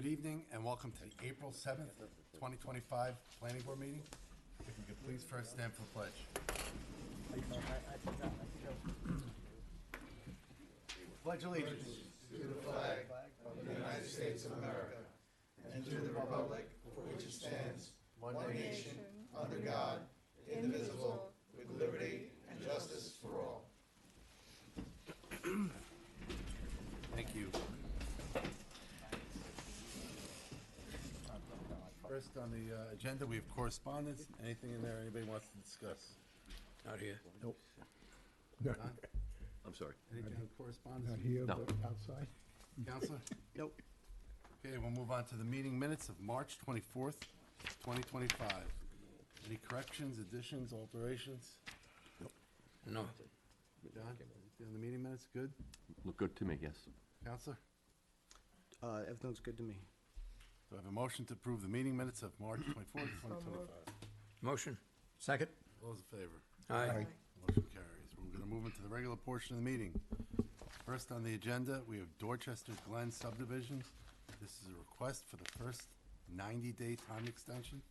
Good evening and welcome to the April 7th, 2025 Planning Board meeting. If we could please first stand for the pledge. Pledge allegiance to the flag of the United States of America and to the republic for which it stands, one nation, under God, indivisible, with liberty and justice for all. Thank you. First on the agenda, we have correspondence. Anything in there anybody wants to discuss? Not here. Nope. John? I'm sorry. Anything on correspondence? Not here, No. but outside. Counselor? Nope. Okay, we'll move on to the meeting minutes of March 24th, 2025. Any corrections, additions, alterations? No. John, anything on the meeting minutes? Good? Look good to me, yes. Counselor? Everything looks good to me. Do I have a motion to approve the meeting minutes of March 24th, 2025? Motion. Second. All those in favor? Aye. Motion carries. We're going to move into the regular portion of the meeting. First on the agenda, we have Dorchester Glen subdivisions. This is a request for the first 90-day time extension.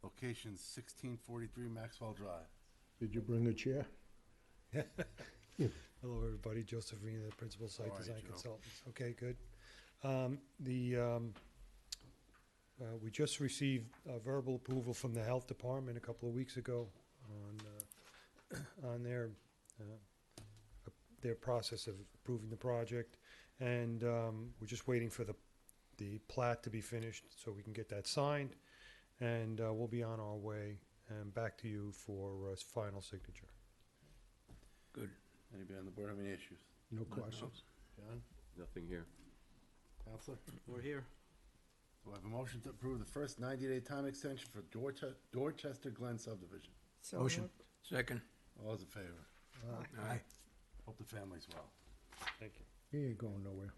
Location 1643 Maxwell Drive. Did you bring a chair? Hello, everybody. Joseph Arena, the Principal Site How are you, Design Joe? Consultants. Okay, good. We just received verbal approval from the Health Department a couple of weeks ago on their process of approving the project. And we're just waiting for the plat to be finished so we can get that signed. And we'll be on our way and back to you for final signature. Good. Anybody on the board have any issues? No questions. John? Nothing here. Counselor? We're here. Do I have a motion to approve the first 90-day time extension for Dorchester Glen subdivision? Motion. Second. All those in favor? Aye. Hope the family's well. Thank you. He ain't going nowhere.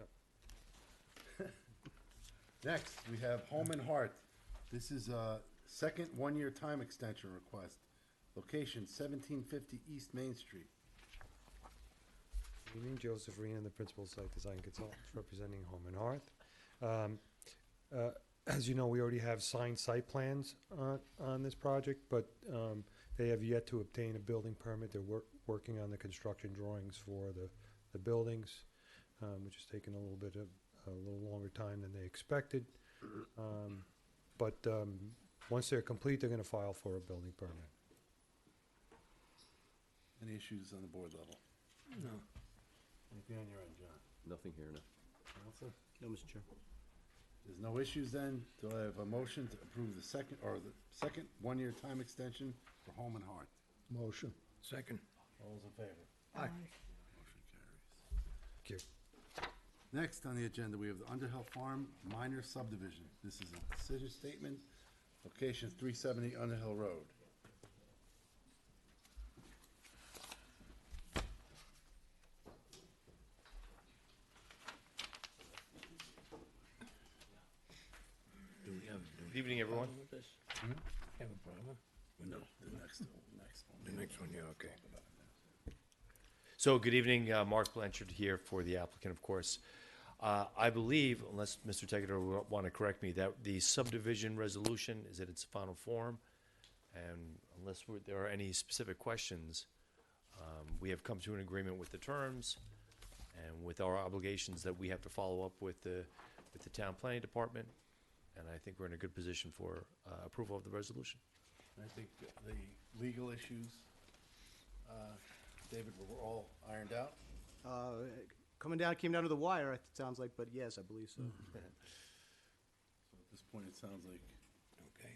Next, we have Home and Heart. This is a second one-year time extension request. Location 1750 East Main Street. Good evening, Joseph Arena, the Principal Site Design Consultants representing Home and Hearth. As you know, we already have signed site plans on this project, but they have yet to obtain a building permit. They're working on the construction drawings for the buildings, which has taken a little longer time than they expected. But once they're complete, they're going to file for a building permit. Any issues on the board level? No. Anything on your end, John? Nothing here, no. Counselor? No, Mr. Chair. There's no issues then. Do I have a motion to approve the second one-year time extension for Home and Heart? Motion. Second. All those in favor? Aye. Motion carries. Thank you. Next on the agenda, we have the Underhill Farm minor subdivision. This is a decision statement. Location 370 Underhill Road. Do we have? Good evening, everyone. With this? Have a problem? No, the next one. The next one, yeah, okay. So, good evening, Mark Blanchard here for the applicant, of course. I believe, unless Mr. Tegater will want to correct me, that the subdivision resolution is in its final form. And unless there are any specific questions, we have come to an agreement with the terms and with our obligations that we have to follow up with the town planning department. And I think we're in a good position for approval of the resolution. I think the legal issues, David, were all ironed out. Came down to the wire, it sounds like, but yes, I believe so. So at this point, it sounds like, Okay.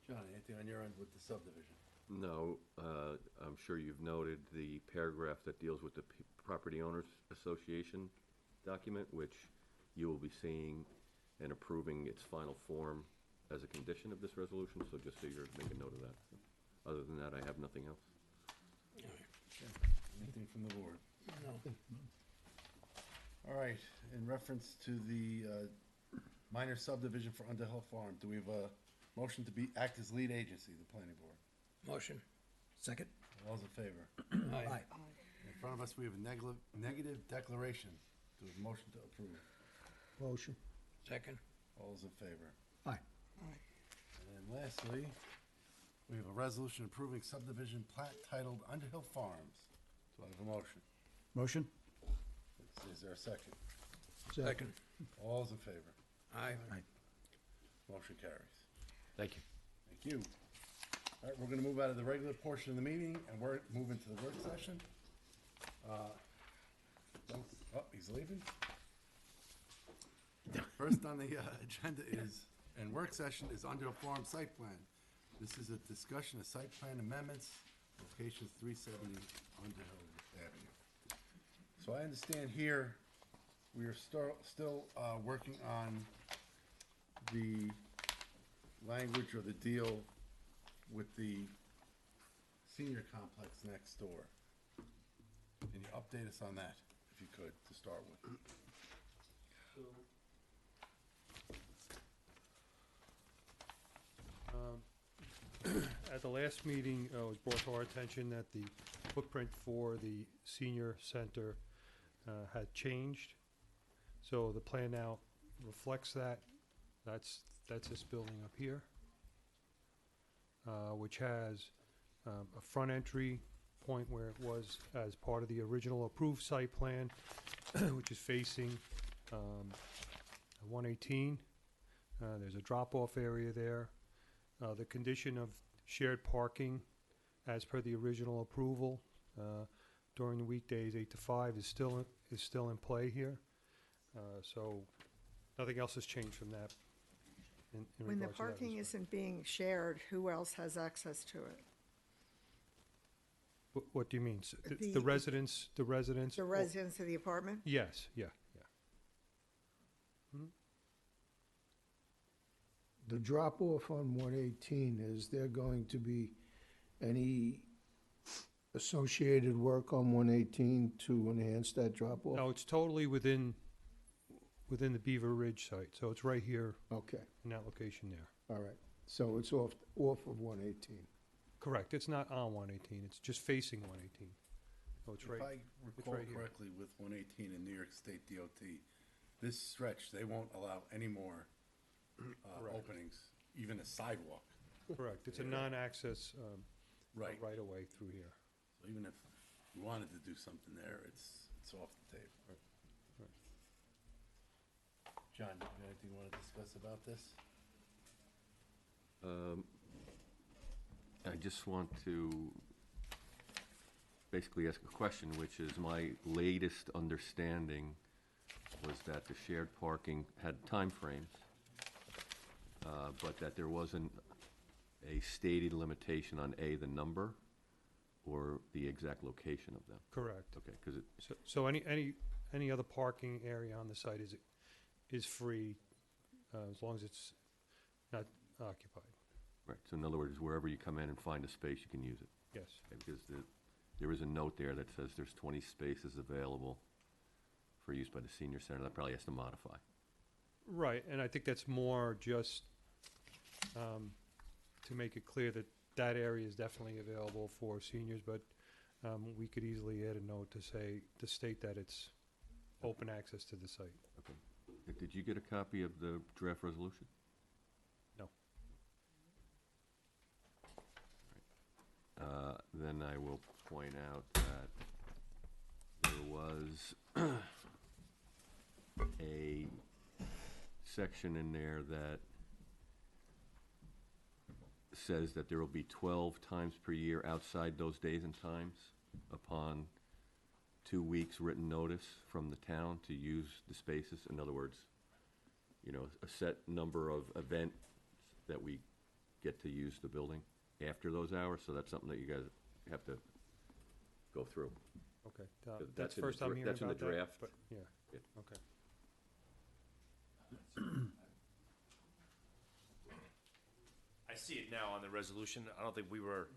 John, anything on your end with the subdivision? No, I'm sure you've noted the paragraph that deals with the Property Owners Association document, which you will be seeing and approving its final form as a condition of this resolution, so just so you're making note of that. Other than that, I have nothing else. Anything from the board? No. All right, in reference to the minor subdivision for Underhill Farm, do we have a motion to act as lead agency, the planning board? Motion. Second. All those in favor? Aye. In front of us, we have a negative declaration. Do we have a motion to approve? Motion. Second. All those in favor? Aye. And then lastly, we have a resolution approving subdivision plat titled Underhill Farms. Do I have a motion? Motion? Is there a second? Second. All those in favor? Aye. Motion carries. Thank you. Thank you. All right, we're gonna move out of the regular portion of the meeting, and we're moving to the work session. Oh, he's leaving? First on the agenda is, and work session is Underhill Farm Site Plan. This is a discussion of site plan amendments, locations 370 Underhill Avenue. So I understand here, we are still working on the language or the deal with the senior complex next door. Can you update us on that, if you could, to start with? At the last meeting, it was brought to our attention that the footprint for the senior center had changed. So the plan now reflects that. That's this building up here, which has a front entry point where it was as part of the original approved site plan, which is facing 118. There's a drop-off area there. The condition of shared parking, as per the original approval, during the weekdays 8 to 5 is still in play here. So nothing else has changed from that. In When the regards to that parking respect. isn't being shared, who else has access to it? What do you mean? The The- residents? The residents of the apartment? Yes, yeah. The drop-off on 118, is there going to be any associated work on 118 to enhance that drop-off? No, it's totally within the Beaver Ridge site, so it's right here Okay, in that location there. all right. So it's off of 118. Correct, it's not on 118, it's just facing 118. So it's If right, I recall right here. correctly, with 118 in New York State DOT, this stretch, they won't allow any more Correct. openings, even a sidewalk. correct, it's a non-access Right. right away through here. So even if you wanted to do something there, it's off the table. Right. John, you got anything you want to discuss about this? I just want to basically ask a question, which is my latest understanding was that the shared parking had timeframes, but that there wasn't a stated limitation on A, the number, or the exact location of them. Correct. Okay, because it, So any other parking area on the site is free, as long as it's not occupied, right, so in other words, wherever you come in and find a space, you can use it. yes. Okay, because there is a note there that says there's 20 spaces available for use by the senior center. That probably has to modify. Right, and I think that's more just to make it clear that that area is definitely available for seniors, but we could easily add a note to state that it's open access to the site. Okay. Did you get a copy of the draft resolution? No. Then I will point out that there was a section in there that says that there will be 12 times per year outside those days and times upon 2 weeks written notice from the town to use the spaces. In other words, you know, a set number of events that we get to use the building after those hours, so that's something that you guys have to go through. Okay, That's that's the in the first time dra- hearing that's in the about that, draft. but, yeah, Yeah. okay. I see it now on the resolution. I don't think we were,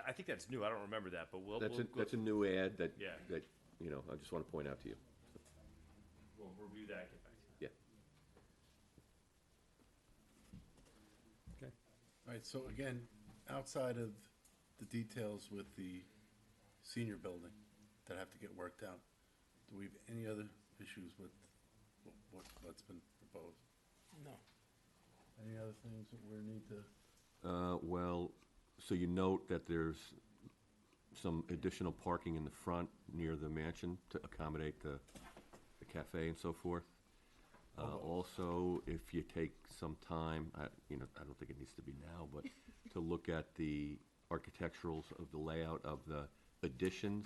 I think that's new. I don't remember that, but we'll, That's we'll a, go that's a new ad that, Yeah. that, you know, I just want to point out to you. we'll review that, get back to you. Yeah. Okay. All right, so again, outside of the details with the senior building that have to get worked out, do we have any other issues with what's been proposed? No. Any other things that we need to? Well, so you note that there's some additional parking in the front near the mansion to accommodate the cafe and so forth. Also, if you take some time, I don't think it needs to be now, but to look at the architecturals of the layout of the additions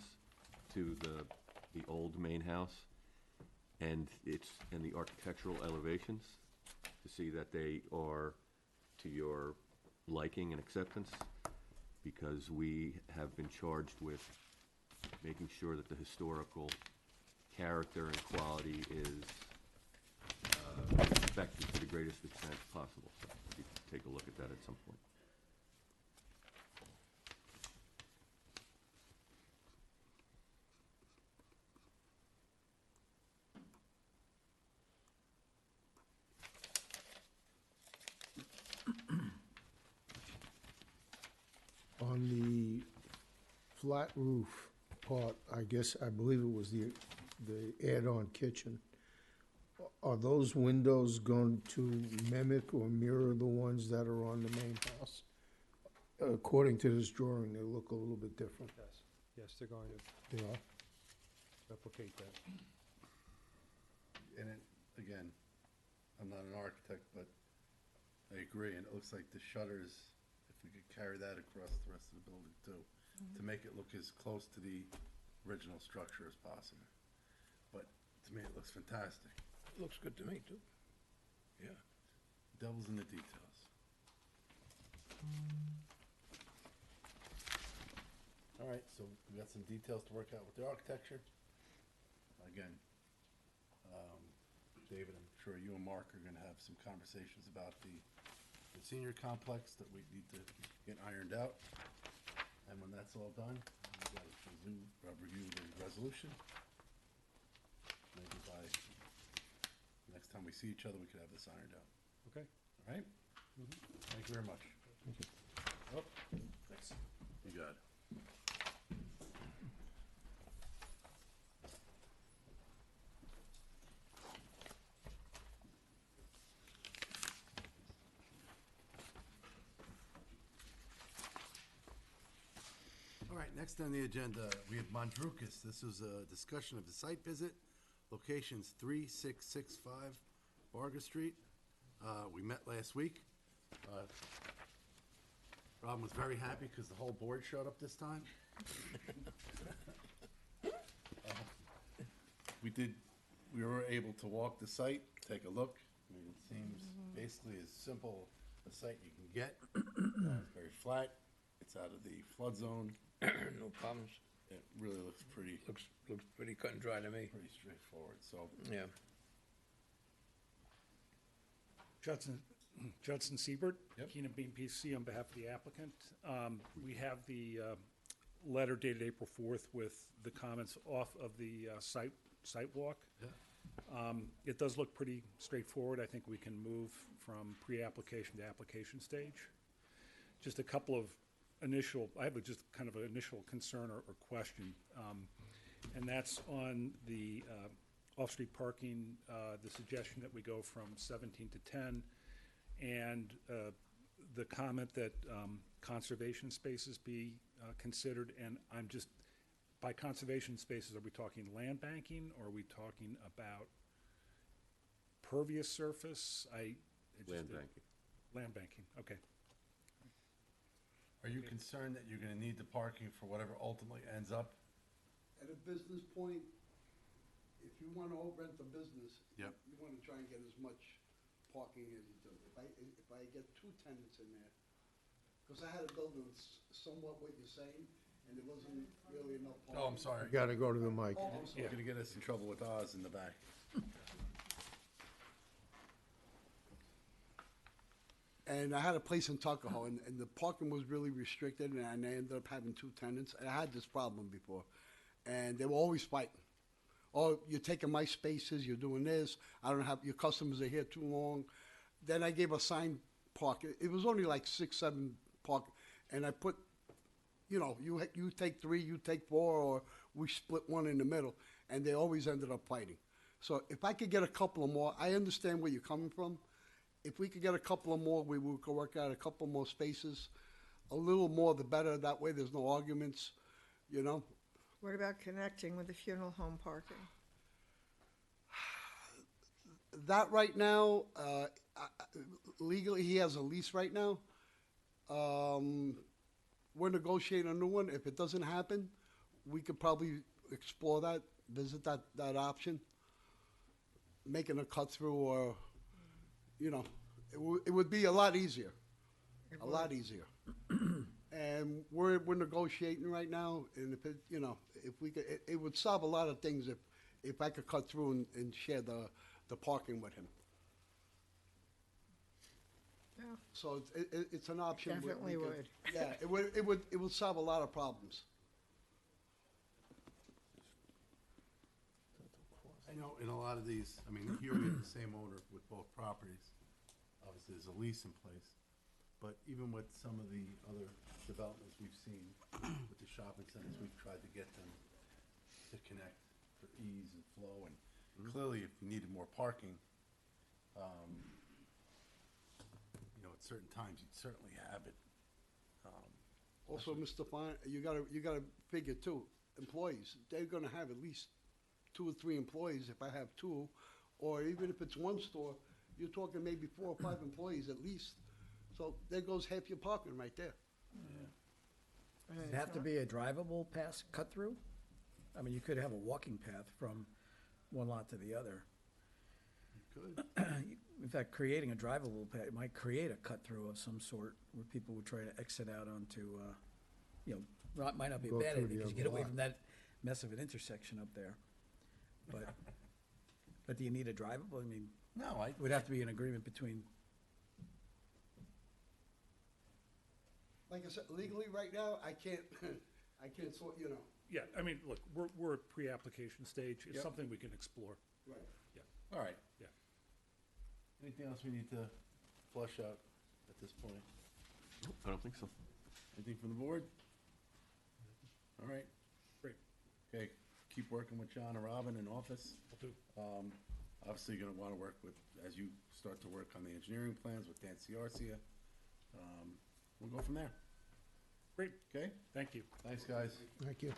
to the old main house and the architectural elevations to see that they are to your liking and acceptance, because we have been charged with making sure that the historical character and quality is respected to the greatest extent possible. So you can take a look at that at some point. On the flat roof part, I believe it was the add-on kitchen. Are those windows going to mimic or mirror the ones that are on the main house? According to this drawing, they look a little bit different. Yes, yes, they're going to They are? replicate that. And again, I'm not an architect, but I agree, and it looks like the shutters, if we could carry that across the rest of the building too, to make it look as close to the original structure as possible. But to me, it looks fantastic. Looks good to me, too. Yeah. Devil's in the details. All right, so we got some details to work out with the architecture. Again, David, I'm sure you and Mark are gonna have some conversations about the senior complex that we need to get ironed out. And when that's all done, we gotta review the resolution. Maybe by next time we see each other, we could have this ironed out. Okay. All right? Thank you very much. Oh, Thanks. you got it. All right, next on the agenda, we have Mondrukis. This is a discussion of the site visit, locations 3665 Varga Street. We met last week. Robin was very happy because the whole board showed up this time. We were able to walk the site, take a look. I mean, it seems basically as simple a site you can get. It's very flat. It's out of the flood zone. No problems. It really looks pretty Looks pretty cut and dry to me. straightforward, so. Yeah. Judson Siebert, Yep. Keenan Bean PC on behalf of the applicant. We have the letter dated April 4th with the comments off of the site walk. Yeah. It does look pretty straightforward. I think we can move from pre-application to application stage. Just a couple of I have just kind of an initial concern or question, and that's on the off-street parking, the suggestion that we go from 17 to 10, and the comment that conservation spaces be considered, and by conservation spaces, are we talking land banking, or are we talking about pervious surface? Land banking. Land banking, okay. Are you concerned that you're gonna need the parking for whatever ultimately ends up? At a business point, if you wanna rent a business. Yep. You wanna try and get as much parking as you do. If I get 2 tenants in there, cause I had a building somewhat what you're saying, and there wasn't really enough parking. Oh, I'm sorry. You gotta go to the mic. Oh, I'm You're sorry. gonna get us in trouble with Oz in the back. And I had a place in Tuckahoe, and the parking was really restricted, and I ended up having 2 tenants. And I had this problem before, and they were always fighting. Oh, you're taking my spaces, you're doing this, your customers are here too long. Then I gave a signed park. It was only like 6, 7 park, and I put, you take 3, you take 4, or we split one in the middle, and they always ended up fighting. So if I could get a couple of more, I understand where you're coming from, if we could get a couple of more, we could work out a couple more spaces. A little more, the better. That way, there's no arguments, you know? What about connecting with the funeral home parking? That right now, legally, he has a lease right now. We're negotiating a new one. If it doesn't happen, we could probably explore that, visit that option. Making a cut through or, you know, it would be a lot easier. A lot easier. And we're negotiating right now, and if it, you know, if we could, it would solve a lot of things if I could cut through and share the parking with him. Yeah. So it's an option. Definitely could- would. Yeah, it would solve a lot of problems. I know in a lot of these, I mean, here we have the same owner with both properties. Obviously, there's a lease in place. But even with some of the other developments we've seen with the shopping centers, we've tried to get them to connect for ease and flow. And clearly, if you needed more parking, you know, at certain times, you'd certainly have it. Also, Mr. Fine, you gotta figure too, employees, they're gonna have at least 2 or 3 employees if I have 2, or even if it's one store, you're talking maybe 4 or 5 employees at least. So there goes half your parking right there. Does it have to be a drivable pass cut through? I mean, you could have a walking path from one lot to the other. Good. In fact, creating a drivable path might create a cut through of some sort where people would try to exit out onto, you know, well, it might not be a Go bad through idea the because you other get away lot. from that mess of an intersection up there. But do you need a drivable? I mean, No, it would have to be an agreement between. Like I said, legally right now, I can't sort, you know. Yeah, I mean, look, we're at pre-application stage. It's Yep. something we can explore. Right. all right. Yeah. Anything else we need to flush out at this point? I don't think so. Anything from the board? All right. Great. Okay, keep working with John and Robin in office. Will do. Obviously, you're gonna wanna work with, as you start to work on the engineering plans with Dan Ciarcia. We'll go from there, Great. okay? Thank you. Thanks, guys. Thank you.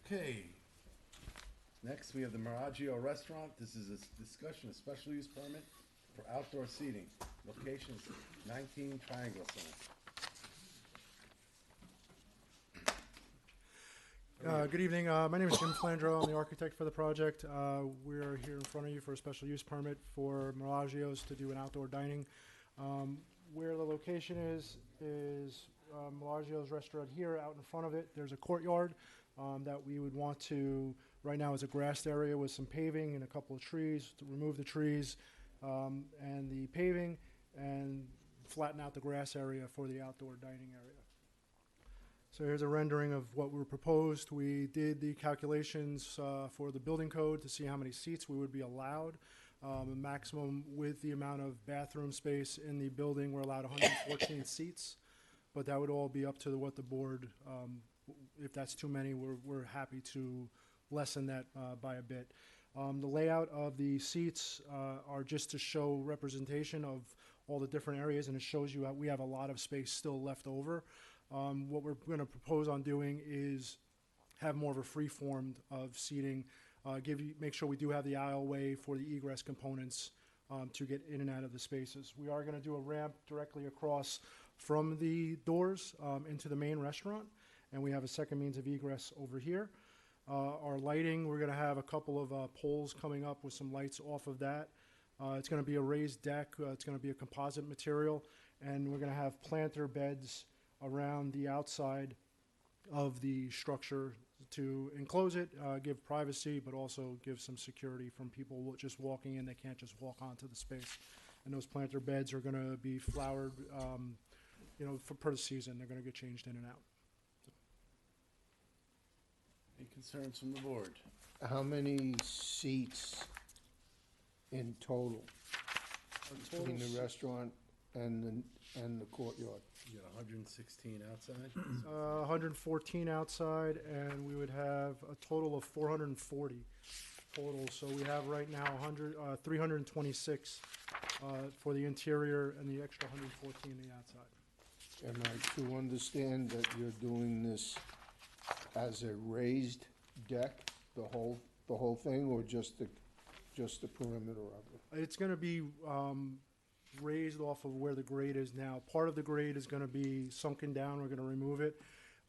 Okay. Next, we have the Miragio Restaurant. This is a discussion of special use permit for outdoor seating. Location is 19 Triangle Center. Good evening. My name is Jim Flandro. I'm the architect for the project. We're here in front of you for a special use permit for Miragio's to do an outdoor dining. Where the location is Miragio's restaurant here. Out in front of it, there's a courtyard that we would want to, right now is a grassed area with some paving and a couple of trees, to remove the trees and the paving and flatten out the grass area for the outdoor dining area. So here's a rendering of what we proposed. We did the calculations for the building code to see how many seats we would be allowed. A maximum with the amount of bathroom space in the building, we're allowed 114 seats, but that would all be up to what the board, if that's too many, we're happy to lessen that by a bit. The layout of the seats are just to show representation of all the different areas, and it shows you we have a lot of space still left over. What we're going to propose on doing is have more of a free form of seating, make sure we do have the aisleway for the egress components to get in and out of the spaces. We are going to do a ramp directly across from the doors into the main restaurant, and we have a second means of egress over here. Our lighting, we're going to have a couple of poles coming up with some lights off of that. It's going to be a raised deck. It's going to be a composite material, and we're going to have planter beds around the outside of the structure to enclose it, give privacy, but also give some security from people just walking in. They can't just walk onto the space. And those planter beds are going to be flowered, per the season. They're going to get changed in and out. Any concerns from the board? How many seats in total between the restaurant and the courtyard. You got 116 outside? 114 outside, and we would have a total of 440 total. So we have right now 326 for the interior and the extra 114 the outside. Am I to understand that you're doing this as a raised deck, the whole thing, or just the perimeter of it? It's gonna be raised off of where the grade is now. Part of the grade is gonna be sunken down, we're gonna remove it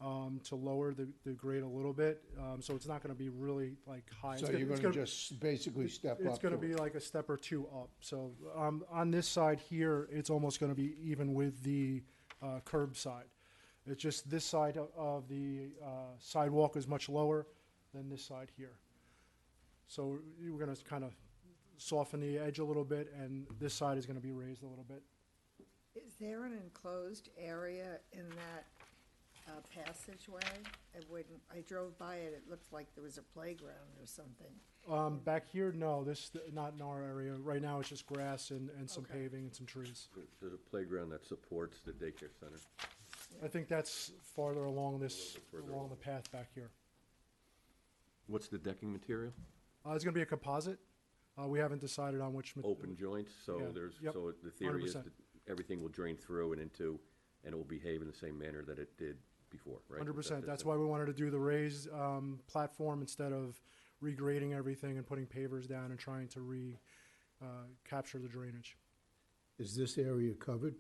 to lower the grade a little bit. So it's not gonna be really like high. So It's you're it's gonna just basically step up It's gonna to be it. like a step or two up. So on this side here, it's almost gonna be even with the curb side. It's just this side of the sidewalk is much lower than this side here. So we're gonna kind of soften the edge a little bit, and this side is gonna be raised a little bit. Is there an enclosed area in that passageway? I drove by it, it looked like there was a playground or something. Back here, no, not in our area. Right now, it's just grass and some Okay. paving and some trees. There's a playground that supports the daycare center. I think that's farther along this, further along along. the path back here. What's the decking material? It's gonna be a composite. We haven't decided on which. Open joints, so Yeah, so the theory is 100%. that everything will drain through and into, and it will behave in the same manner that it did before, right? 100%. That's why we wanted to do the raised platform instead of regrading everything and putting pavers down and trying to capture the drainage. Is this area covered?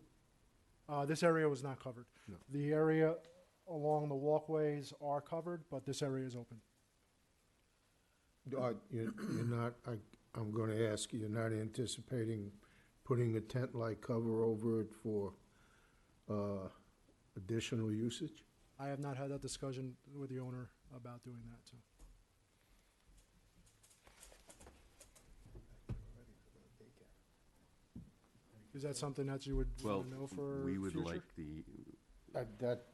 This area was not covered. No. The area along the walkways are covered, but this area is open. You're not, I'm gonna ask, you're not anticipating putting a tent-like cover over it for additional usage? I have not had that discussion with the owner about doing that, so. Is that something that you would Well, want to know for we would future? like the,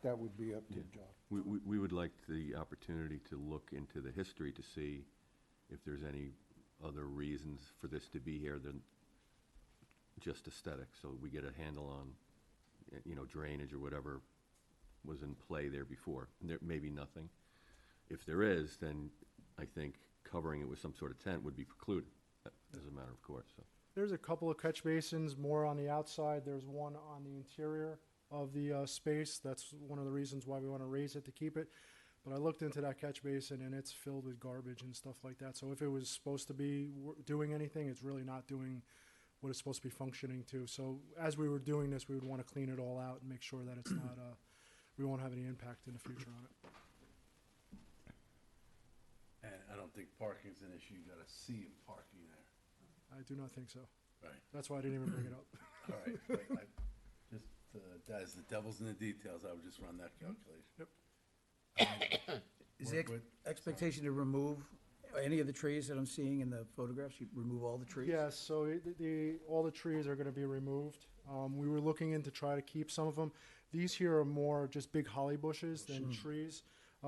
That would be up to John. we would like the opportunity to look into the history to see if there's any other reasons for this to be here than just aesthetic, so we get a handle on, drainage or whatever was in play there before. And there may be nothing. If there is, then I think covering it with some sort of tent would be precluded, as a matter of course, so. There's a couple of catch basins, more on the outside. There's one on the interior of the space. That's one of the reasons why we want to raise it, to keep it. But I looked into that catch basin, and it's filled with garbage and stuff like that. So if it was supposed to be doing anything, it's really not doing what it's supposed to be functioning to. So as we were doing this, we would want to clean it all out and make sure that it's not, we won't have any impact in the future on it. And I don't think parking's an issue. You got a sea of parking there. I do not think so. Right. That's why I didn't even bring it up. All right. As the devil's in the details, I would just run that calculation. Yep. Is the Work with- expectation to remove any of the trees that I'm seeing in the photographs? You remove all the trees? Yes, so all the trees are gonna be removed. We were looking in to try to keep some of them. These here are more just big holly bushes than trees.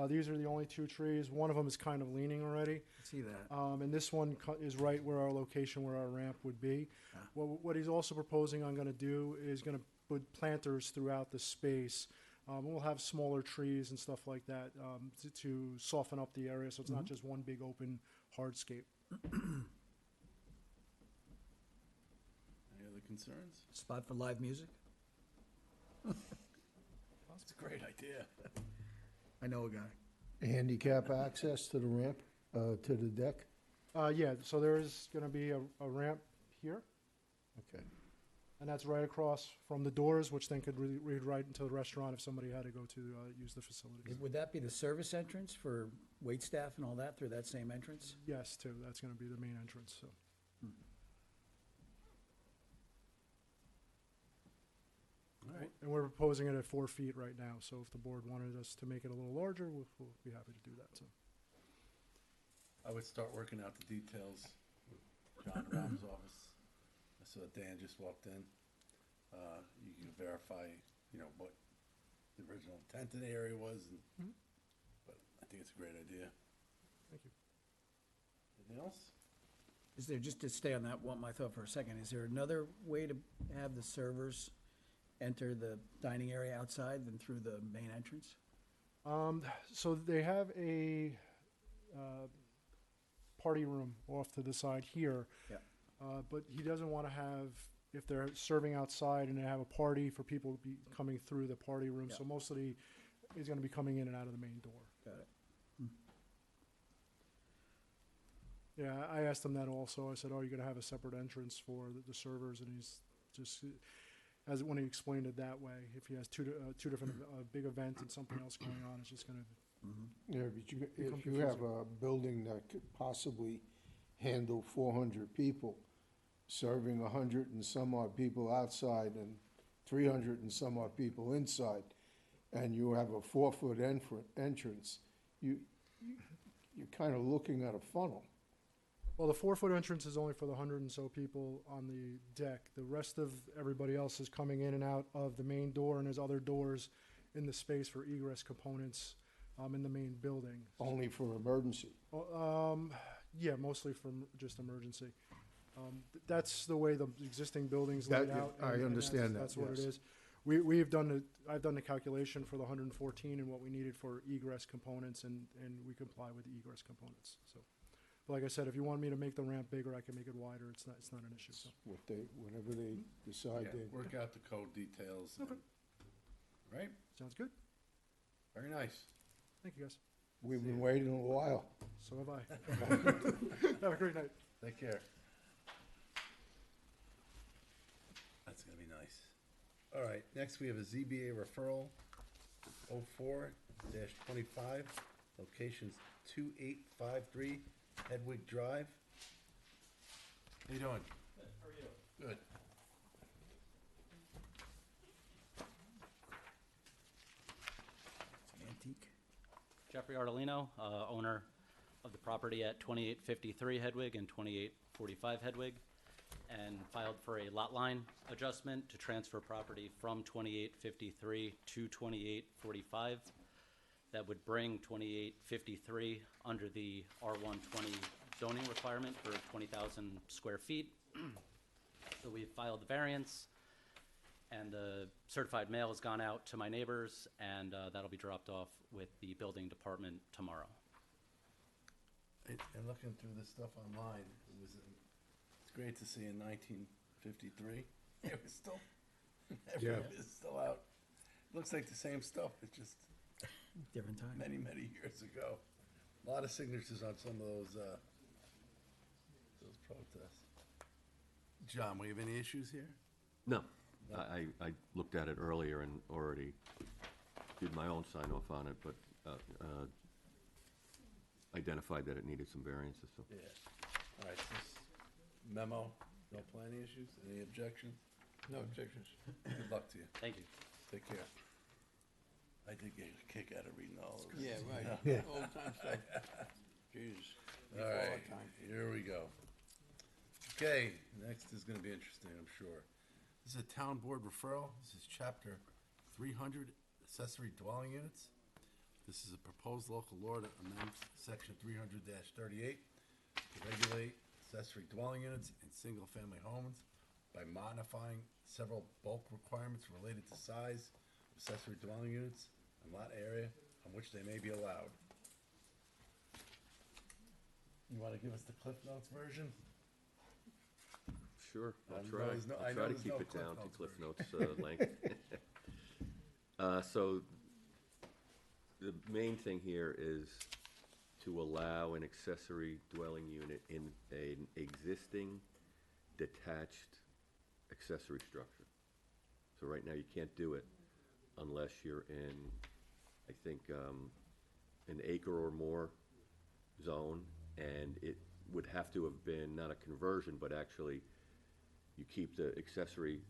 These are the only two trees. One of them is kind of leaning already. I see that. And this one is right where our location, where our ramp would be. What he's also proposing I'm gonna do is gonna put planters throughout the space. We'll have smaller trees and stuff like that to soften up the area, so it's not just one big open hardscape. Any other concerns? Spot for live music? That's a great idea. I know a guy. Handicap access to the ramp, to the deck? Yeah, so there's gonna be a ramp here, Okay. and that's right across from the doors, which then could lead right into the restaurant if somebody had to go to use the facilities. Would that be the service entrance for waitstaff and all that through that same entrance? Yes, too, that's gonna be the main entrance, so. All right. And we're proposing it at 4 feet right now, so if the board wanted us to make it a little larger, we'll be happy to do that, so. I would start working out the details with John Raum's office. I saw Dan just walked in. You can verify, what the original intent of the area was, but I think it's a great idea. Thank you. Anything else? Is there, just to stay on that one, my thought for a second, is there another way to have the servers enter the dining area outside than through the main entrance? So they have a party room off to the side here. Yeah. But he doesn't want to have, if they're serving outside and they have a party, for people to be coming through the party room. Yeah. So mostly he's going to be coming in and out of the main door. Got it. Yeah, I asked him that also. I said, "Oh, you're going to have a separate entrance for the servers?" And he's just, as when he explained it that way, if he has two different big events and something else going on, it's just going to. Yeah, but you, Become if you have confusing. a building that could possibly handle 400 people, serving 100 and some odd people outside and 300 and some odd people inside, and you have a 4-foot entrance, you're kind of looking at a funnel. Well, the 4-foot entrance is only for the 100 and so people on the deck. The rest of everybody else is coming in and out of the main door, and there's other doors in the space for egress components in the main building. Only for emergency. Yeah, mostly from just emergency. That's the way the existing building's That- laid out. I and understand that, That's what it yes. is. I've done the calculation for the 114 and what we needed for egress components, and we comply with the egress components, so. But like I said, if you want me to make the ramp bigger, I can make it wider. It's not an issue, so. Whenever they decide Yeah, they. work out the code details. and- Right? Sounds good. Very nice. Thank you, guys. We've been waiting a while. So have I. Have a great night. Take care. That's gonna be nice. All right, next we have a ZBA referral, 04-25, locations 2853 Hedwig Drive. How you doing? Good, how are you? Good. Antique. Jeffrey Ardolino, owner of the property at 2853 Hedwig and 2845 Hedwig, and filed for a lot line adjustment to transfer property from 2853 to 2845. That would bring 2853 under the R120 zoning requirement for 20,000 square feet. So we filed the variance, and the certified mail has gone out to my neighbors, and that'll be dropped off with the building department tomorrow. And looking through this stuff online, it's great to see in 1953, it was still, it's still out. Looks like the same stuff, it's just Different time. many years ago. A lot of signatures on some of those protests. John, we have any issues here? No, I looked at it earlier and already did my own sign off on it, but identified that it needed some variances, so. Yeah. All right, this memo, no planning issues, any objections? No objections. Good luck to you. Thank you. Take care. I did get a kick out of reading all of this. Yeah, right. Yeah. Old time stuff. Jesus. All right, here we go. Okay, next is gonna be interesting, I'm sure. This is a town board referral. This is chapter 300, accessory dwelling units. This is a proposed local law to amend section 300-38 to regulate accessory dwelling units in single-family homes by modifying several bulk requirements related to size of accessory dwelling units and lot area on which they may be allowed. You wanna give us the Cliff Notes version? Sure, I I'll know try. there's no- I I'll know try to there's keep no it Cliff down to Notes Cliff version. Notes length. So, the main thing here is to allow an accessory dwelling unit in an existing detached accessory structure. So right now, you can't do it unless you're in, I think, an acre or more zone, and it would have to have been not a conversion, but actually you keep the accessory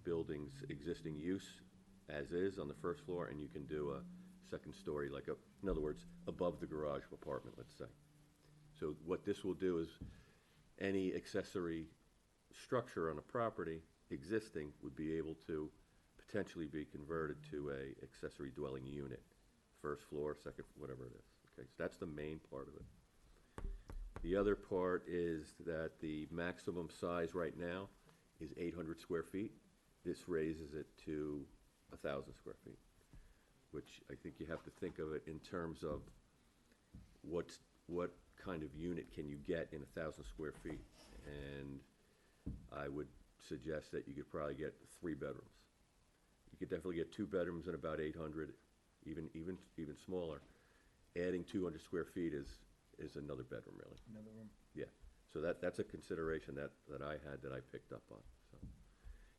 building's existing use as is on the first floor, and you can do a second story, like in other words, above the garage apartment, let's say. So what this will do is any accessory structure on a property existing would be able to potentially be converted to a accessory dwelling unit, first floor, second, whatever it is. Okay, so that's the main part of it. The other part is that the maximum size right now is 800 square feet. this raises it to 1,000 square feet, which I think you have to think of it in terms of what kind of unit can you get in 1,000 square feet? And I would suggest that you could probably get 3 bedrooms. You could definitely get 2 bedrooms and about 800, even smaller. Adding 200 square feet is another bedroom, really. Another room. Yeah, so that's a consideration that I had that I picked up on, so.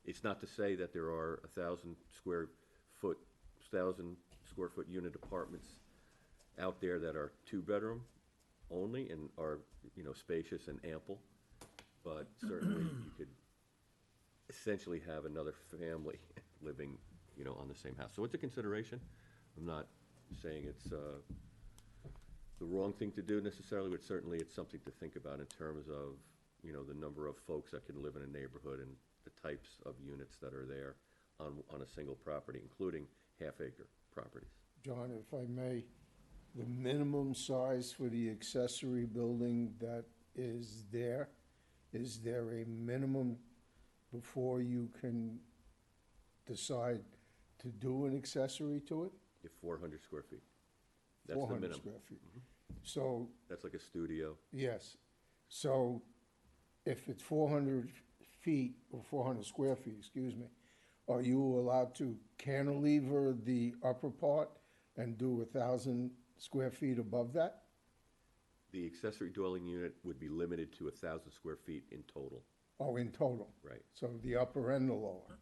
It's not to say that there are 1,000 square foot unit apartments out there that are 2-bedroom only and are, spacious and ample, but certainly you could essentially have another family living, on the same house. So it's a consideration. I'm not saying it's the wrong thing to do necessarily, but certainly it's something to think about in terms of, the number of folks that can live in a neighborhood and the types of units that are there on a single property, including half-acre properties. John, if I may, the minimum size for the accessory building that is there a minimum before you can decide to do an accessory to it? If 400 square feet. That's the 400 minimum. square feet. So, That's like a studio. yes, so if it's 400 feet, or 400 square feet, excuse me, are you allowed to cantilever the upper part and do 1,000 square feet above that? The accessory dwelling unit would be limited to 1,000 square feet in total, Oh, in total? right? So the upper and the lower?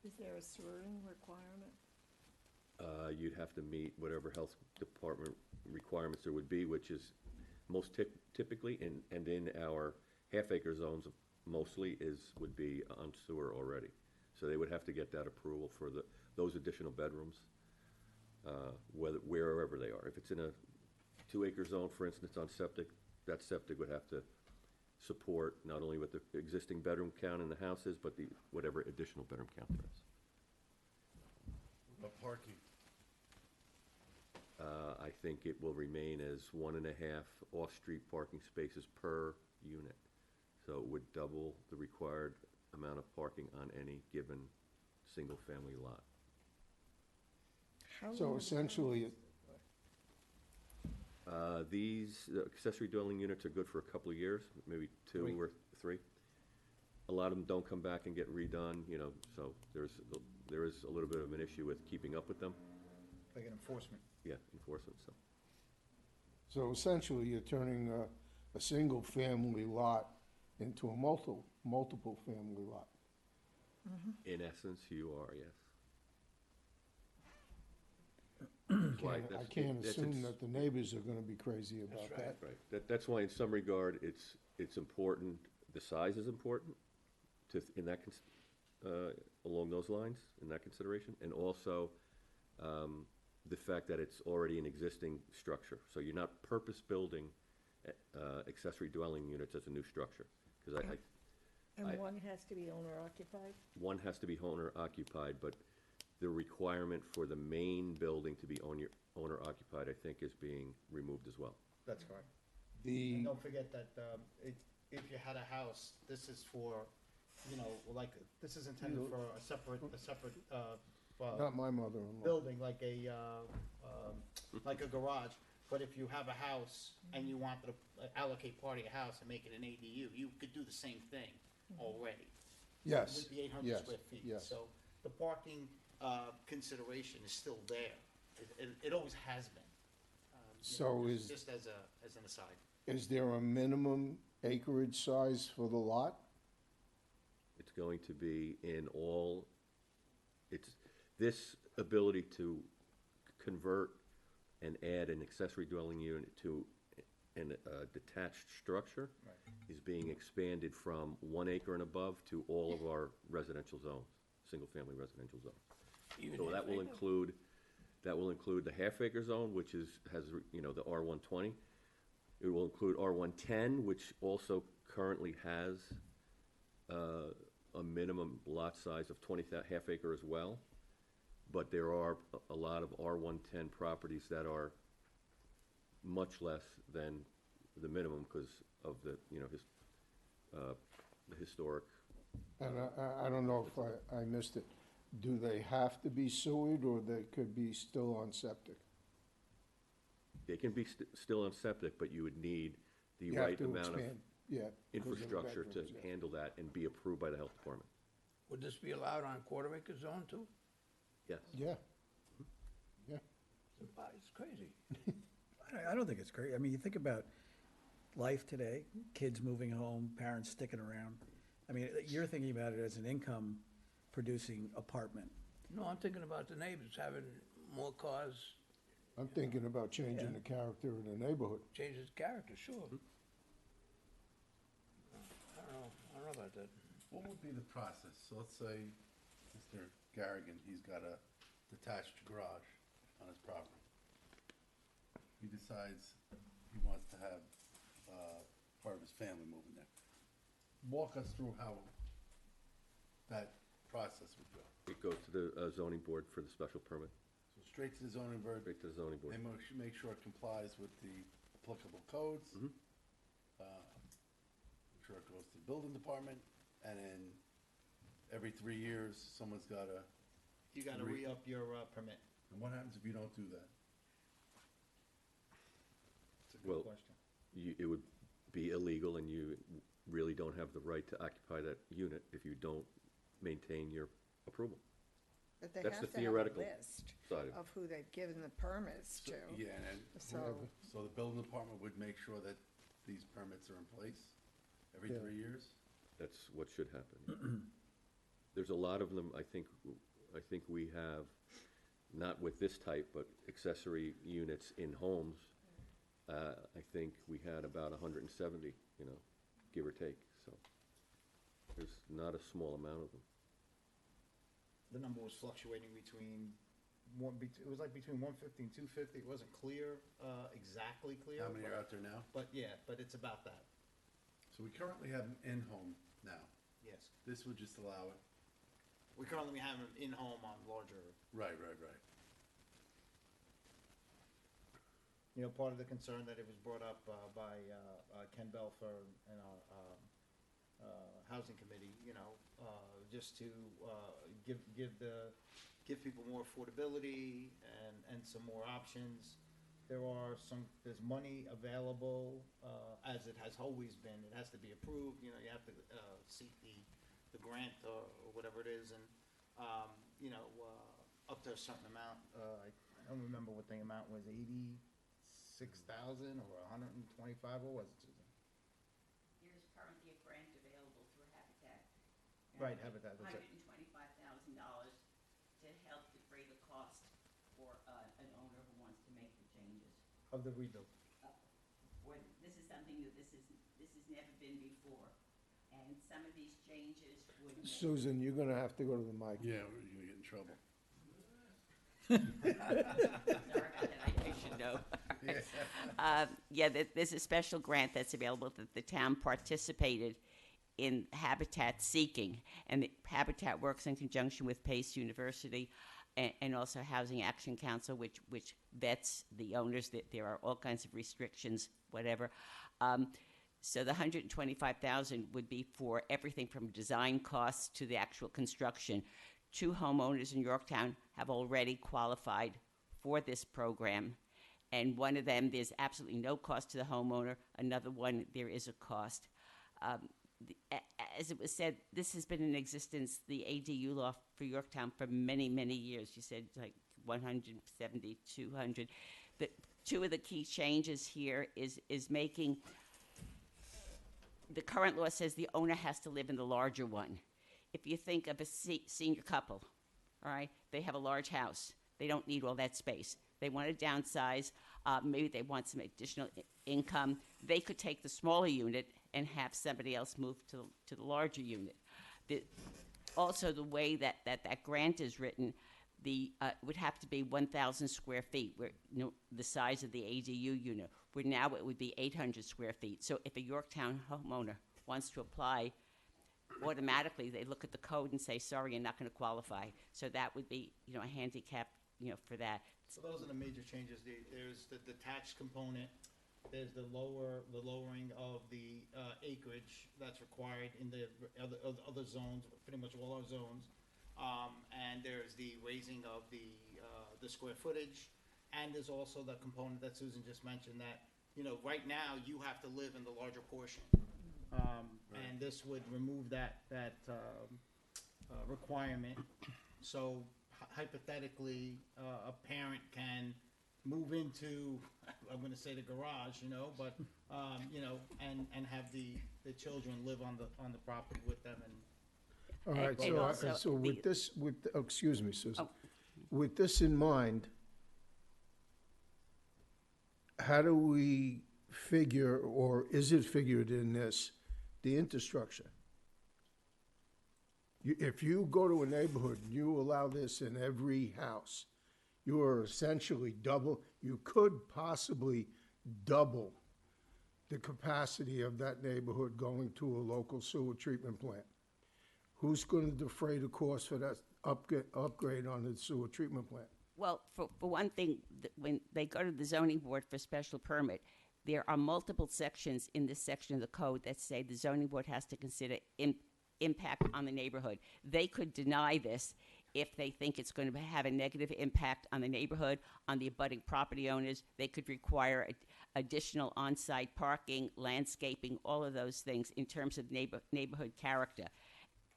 Is there a sorting requirement? You'd have to meet whatever health department requirements there would be, which is most typically, and in our half-acre zones mostly would be on sewer already. So they would have to get that approval for those additional bedrooms, wherever they are. If it's in a 2-acre zone, for instance, on septic, that septic would have to support not only what the existing bedroom count in the house is, but whatever additional bedroom count there is. About parking. I think it will remain as 1.5 off-street parking spaces per unit. So it would double the required amount of parking on any given single-family lot. How So long- essentially, These accessory dwelling units are good for a couple of years, maybe 2 or 3. A lot of them don't come back and get redone, so there is a little bit of an issue with keeping up with them. Like an enforcement. Yeah, enforcement, so. so essentially you're turning a single-family lot into a multiple family lot. In essence, you are, yes. I can't assume that the neighbors are gonna be crazy about that. Right, that's why in some regard, it's important, the size is important in that, along those lines, in that consideration, and also, the fact that it's already an existing structure. So you're not purpose-building, accessory dwelling units as a new structure, because And one has to be owner-occupied? one has to be owner-occupied, but the requirement for the main building to be owner-occupied, I think, is being removed as well. That's correct. The, And don't forget that, if you had a house, this is for, this is intended for a separate, not my mother-in-law. building, like a garage. But if you have a house and you wanted to allocate part of your house and make it an ADU, you could do the same thing already. Yes, With the 800 yes, square feet. yes. So the parking, consideration is still there. It always has been. So Just as an aside. is there a minimum acreage size for the lot? It's going to be this ability to convert and add an accessory dwelling unit to a detached structure is being expanded from 1 acre and above to all of our residential zones, single-family residential zones. So that will include the half-acre zone, which has, the R120. It will include R110, which also currently has a minimum lot size of 20 half acre as well. But there are a lot of R110 properties that are much less than the minimum because of the historic And I don't know if I missed it. Do they have to be sewered, or they could be still on septic? They can be still on septic, but you would need the You have right to amount of expand, yeah, because of infrastructure to bedrooms, yeah. handle that and be approved by the health department. Would this be allowed on quarter-acre zone too? Yes. Yeah. Yeah. It's crazy. I don't think it's great. I mean, you think about life today, kids moving home, parents sticking around. I mean, you're thinking about it as an income-producing apartment. No, I'm thinking about the neighbors having more cars, I'm thinking about changing the character of the neighborhood. changes character, sure. I don't know about that. What would be the process? So let's say Mr. Garrigan, he's got a detached garage on his property. He decides he wants to have, part of his family move in there. Walk us through how that process would go. It goes to the zoning board for the special permit, So straight to the zoning board, straight to the zoning board. they make sure it complies with the applicable codes. Mhm. Make sure it goes to the building department, and then every 3 years, someone's gotta, You gotta Re- re-up your permit. and what happens if you don't do that? It's a Well- good question. It would be illegal, and you really don't have the right to occupy that unit if you don't maintain your approval. But they That's have the to have a theoretical list side of it. of who they've given the permits to. Yeah, and So, so the building department would make sure that these permits are in place every Yeah. 3 years? That's what should happen. There's a lot of them, I think we have, not with this type, but accessory units in homes. I think we had about 170, give or take, so. There's not a small amount of them. The number was fluctuating between it was like between 150 and 250. It wasn't clear, exactly clear. How many are but- out there now? But yeah, but it's about that, So we currently have them in-home now. yes. This would just allow it. We currently have them in-home on larger, Right. part of the concern that it was brought up by Ken Belfer and our housing committee, just to give people more affordability and some more options. There's money available, as it has always been. It has to be approved, you have to seek the grant or whatever it is, and, up to a certain amount. I don't remember what the amount was, 86,000 or 125, what was it, Susan? There's currently a grant available through Habitat. Right, Habitat, that's it. $125,000 to help defray the cost for an owner who wants to make the changes. Of the rebuild. This is something that this has never been before, and some of these changes would make. Susan, you're gonna have to go to the mic. Yeah, you're gonna get in trouble. Sorry about that, I should know. There's a special grant that's available that the town participated in Habitat seeking, and Habitat works in conjunction with Pace University and also Housing Action Council, which vets the owners. That there are all kinds of restrictions, whatever. So the $125,000 would be for everything from design costs to the actual construction. 2 homeowners in Yorktown have already qualified for this program, and one of them, there's absolutely no cost to the homeowner. Another one, there is a cost. As it was said, this has been in existence, the ADU law for Yorktown, for many, many years. You said like 170, 200. The 2 of the key changes here is making, the current law says the owner has to live in the larger one. If you think of a senior couple, all right, they have a large house. They don't need all that space. They want to downsize. Maybe they want some additional income. They could take the smaller unit and have somebody else move to the larger unit. Also, the way that grant is written, would have to be 1,000 square feet, where the size of the ADU unit. Where now it would be 800 square feet. So if a Yorktown homeowner wants to apply, automatically they look at the code and say, sorry, you're not going to qualify. So that would be, a handicap, for that. So those are the major changes. There's the detached component, There's the lowering of the acreage that's required in the other zones, pretty much all our zones. And there's the raising of the square footage, and there's also the component that Susan just mentioned that, you know, right now you have to live in the larger portion. And this would remove that requirement. So hypothetically, a parent can move into, I'm gonna say the garage, you know, but, you know, and have the children live on the property with them and. All right, And also so with the- this, excuse me, Susan. Oh. With this in mind, how do we figure, or is it figured in this, the infrastructure? If you go to a neighborhood and you allow this in every house, you are essentially you could possibly double the capacity of that neighborhood going to a local sewer treatment plant. Who's going to defray the cost for that upgrade on the sewer treatment plant? Well, for one thing, when they go to the zoning board for special permit, there are multiple sections in this section of the code that say the zoning board has to consider impact on the neighborhood. They could deny this if they think it's going to have a negative impact on the neighborhood, on the abutting property owners. They could require additional on-site parking, landscaping, all of those things in terms of neighborhood character.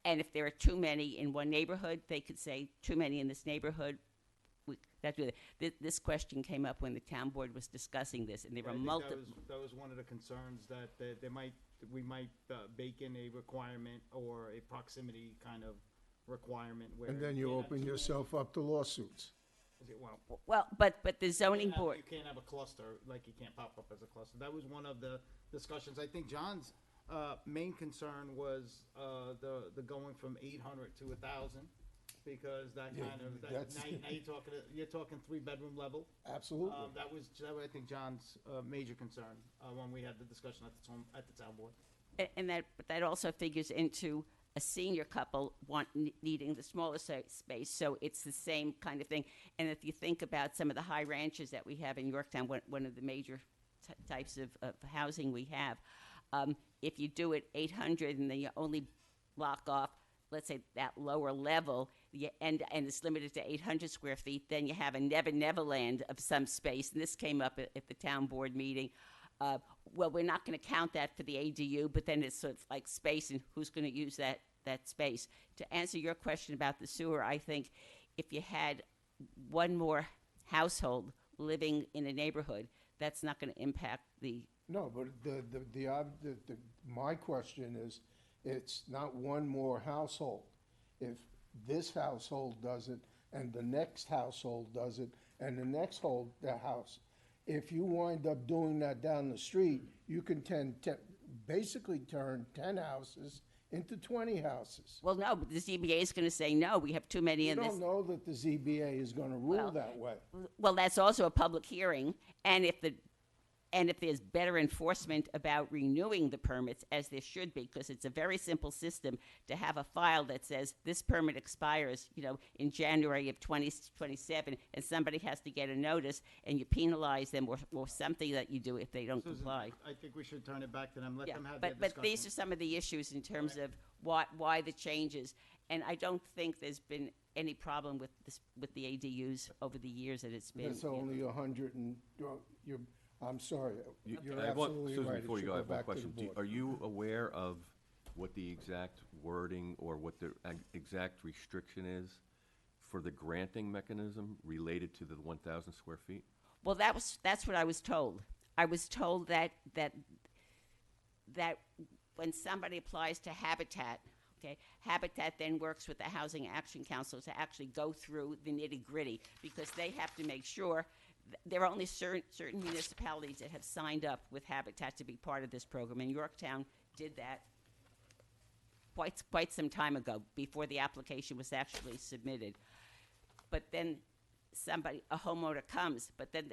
And if there are too many in one neighborhood, they could say too many in this neighborhood. This question came up when the town board was discussing this, and there I were think multiple. that was one of the concerns that we might bake in a requirement or a proximity kind of requirement where. And then you can't have open too yourself up to lawsuits. many- Well, Well, but the zoning board. You can't have a cluster, like you can't pop up as a cluster. That was one of the discussions. I think John's main concern was the going from 800 to 1,000, because that Yeah, kind of, that's- now you're talking 3-bedroom level. Absolutely. That was, I think, John's major concern when we had the discussion at the town board. And that also figures into a senior couple needing the smaller space, so it's the same kind of thing. And if you think about some of the high ranches that we have in Yorktown, one of the major types of housing we have, if you do it 800 and then you only block off, let's say, that lower level, and it's limited to 800 square feet, then you have a never land of some space. And this came up at the town board meeting. Well, we're not going to count that for the ADU, but then it's sort of like space, and who's going to use that space? To answer your question about the sewer, I think if you had one more household living in a neighborhood, that's not going to impact the. No, but my question is, it's not one more household. If this household does it, and the next household does it, and the next house, if you wind up doing that down the street, you can basically turn 10 houses into 20 houses. Well, no, but the ZBA is going to say, no, we have too many You in this. don't know that the ZBA is going to rule Well, that way. Well, that's also a public hearing, and if there's better enforcement about renewing the permits, as there should be, because it's a very simple system to have a file that says this permit expires, in January of 2027, and somebody has to get a notice, and you penalize them or something that you do if they don't Susan, comply. I think we should turn it back to them, let Yeah, them have their but discussion. these are some of the issues in terms of why the changes, and I don't think there's been any problem with the ADUs over the years that it's been. It's only 100 and, I'm sorry, you're I have one- absolutely Susan, right. It before you should go, I have one back to the question. board. Are you aware of what the exact wording or what the exact restriction is for the granting mechanism related to the 1,000 square feet? Well, that's what I was told. I was told that when somebody applies to Habitat, Habitat then works with the Housing Action Council to actually go through the nitty-gritty, because they have to make sure there are only certain municipalities that have signed up with Habitat to be part of this program, and Yorktown did that quite some time ago, before the application was actually submitted. But then a homeowner comes, but then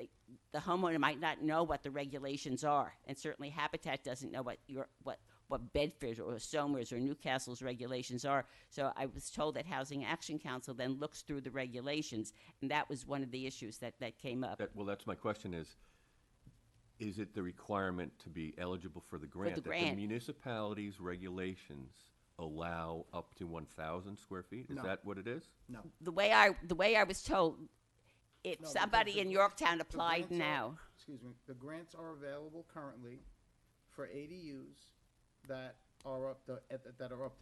the homeowner might not know what the regulations are, and certainly Habitat doesn't know what Bedford or Somers or Newcastle's regulations are. So I was told that Housing Action Council then looks through the regulations, and that was one of the issues that came up. Well, that's my question is, Is it the requirement to be eligible for the grant? That grant. the municipalities' regulations allow up to 1,000 square feet? Is No. that what it is? No. The way I was told, if No, somebody because in the Yorktown the applied grants are- now, Excuse me, the grants are available currently for ADUs that are up to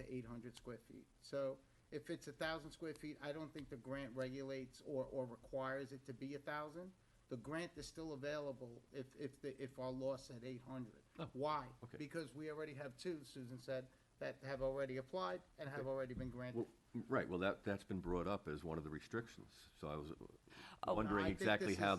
800 square feet. So if it's 1,000 square feet, I don't think the grant regulates or requires it to be 1,000. The grant is still available if our law said 800. Oh, Why? okay. Because we already have two, Susan said, that have already applied and have already been granted. Well, right, well, that's been brought up as one of the restrictions. So I was Oh. wondering I think exactly this how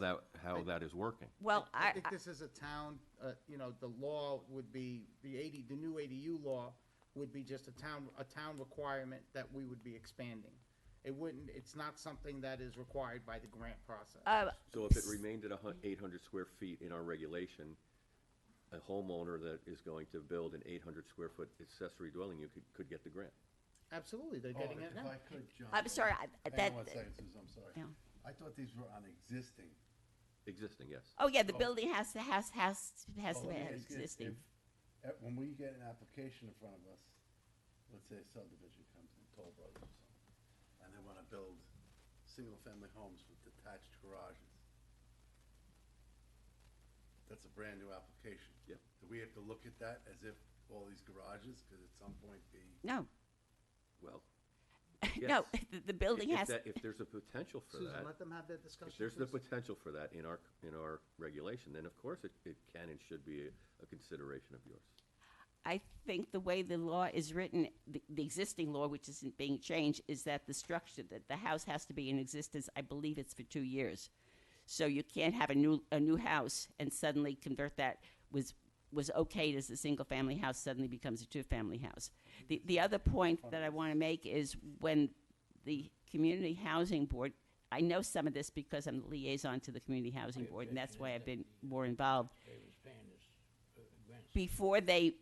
is- that is working. well, I think this is a town, the law would be, the new ADU law would be just a town requirement that we would be expanding. It's not something that is required by the grant process. So if it remained at 800 square feet in our regulation, a homeowner that is going to build an 800 square foot accessory dwelling unit could get the grant. Absolutely, they're getting it If now. I could, John. I'm sorry, Hang that, on one second, Susan, I'm sorry. Yeah. I thought these were on existing. Existing, yes. oh yeah, the building has to Oh, have let me ask you, existing. When we get an application in front of us, let's say a subdivision comes in, Toll Brothers or something, and they wanna build single-family homes with detached garages. That's a brand-new application. Yep. Do we have to look at that as if all these garages could at some point be? No, Well, no, yes. the building If has, that- If there's a potential for Susan, that, let them have that discussion. if there's the please. potential for that in our regulation, then of course it can and should be a consideration of yours. I think the way the law is written, the existing law, which isn't being changed, is that the structure, that the house has to be in existence, I believe it's for 2 years. So you can't have a new house and suddenly convert that was okayed as a single-family house suddenly becomes a two-family house. The other point that I want to make is when the Community Housing Board, I know some of this because I'm the liaison to the Community Housing Board, and that's why I've been more involved. Before they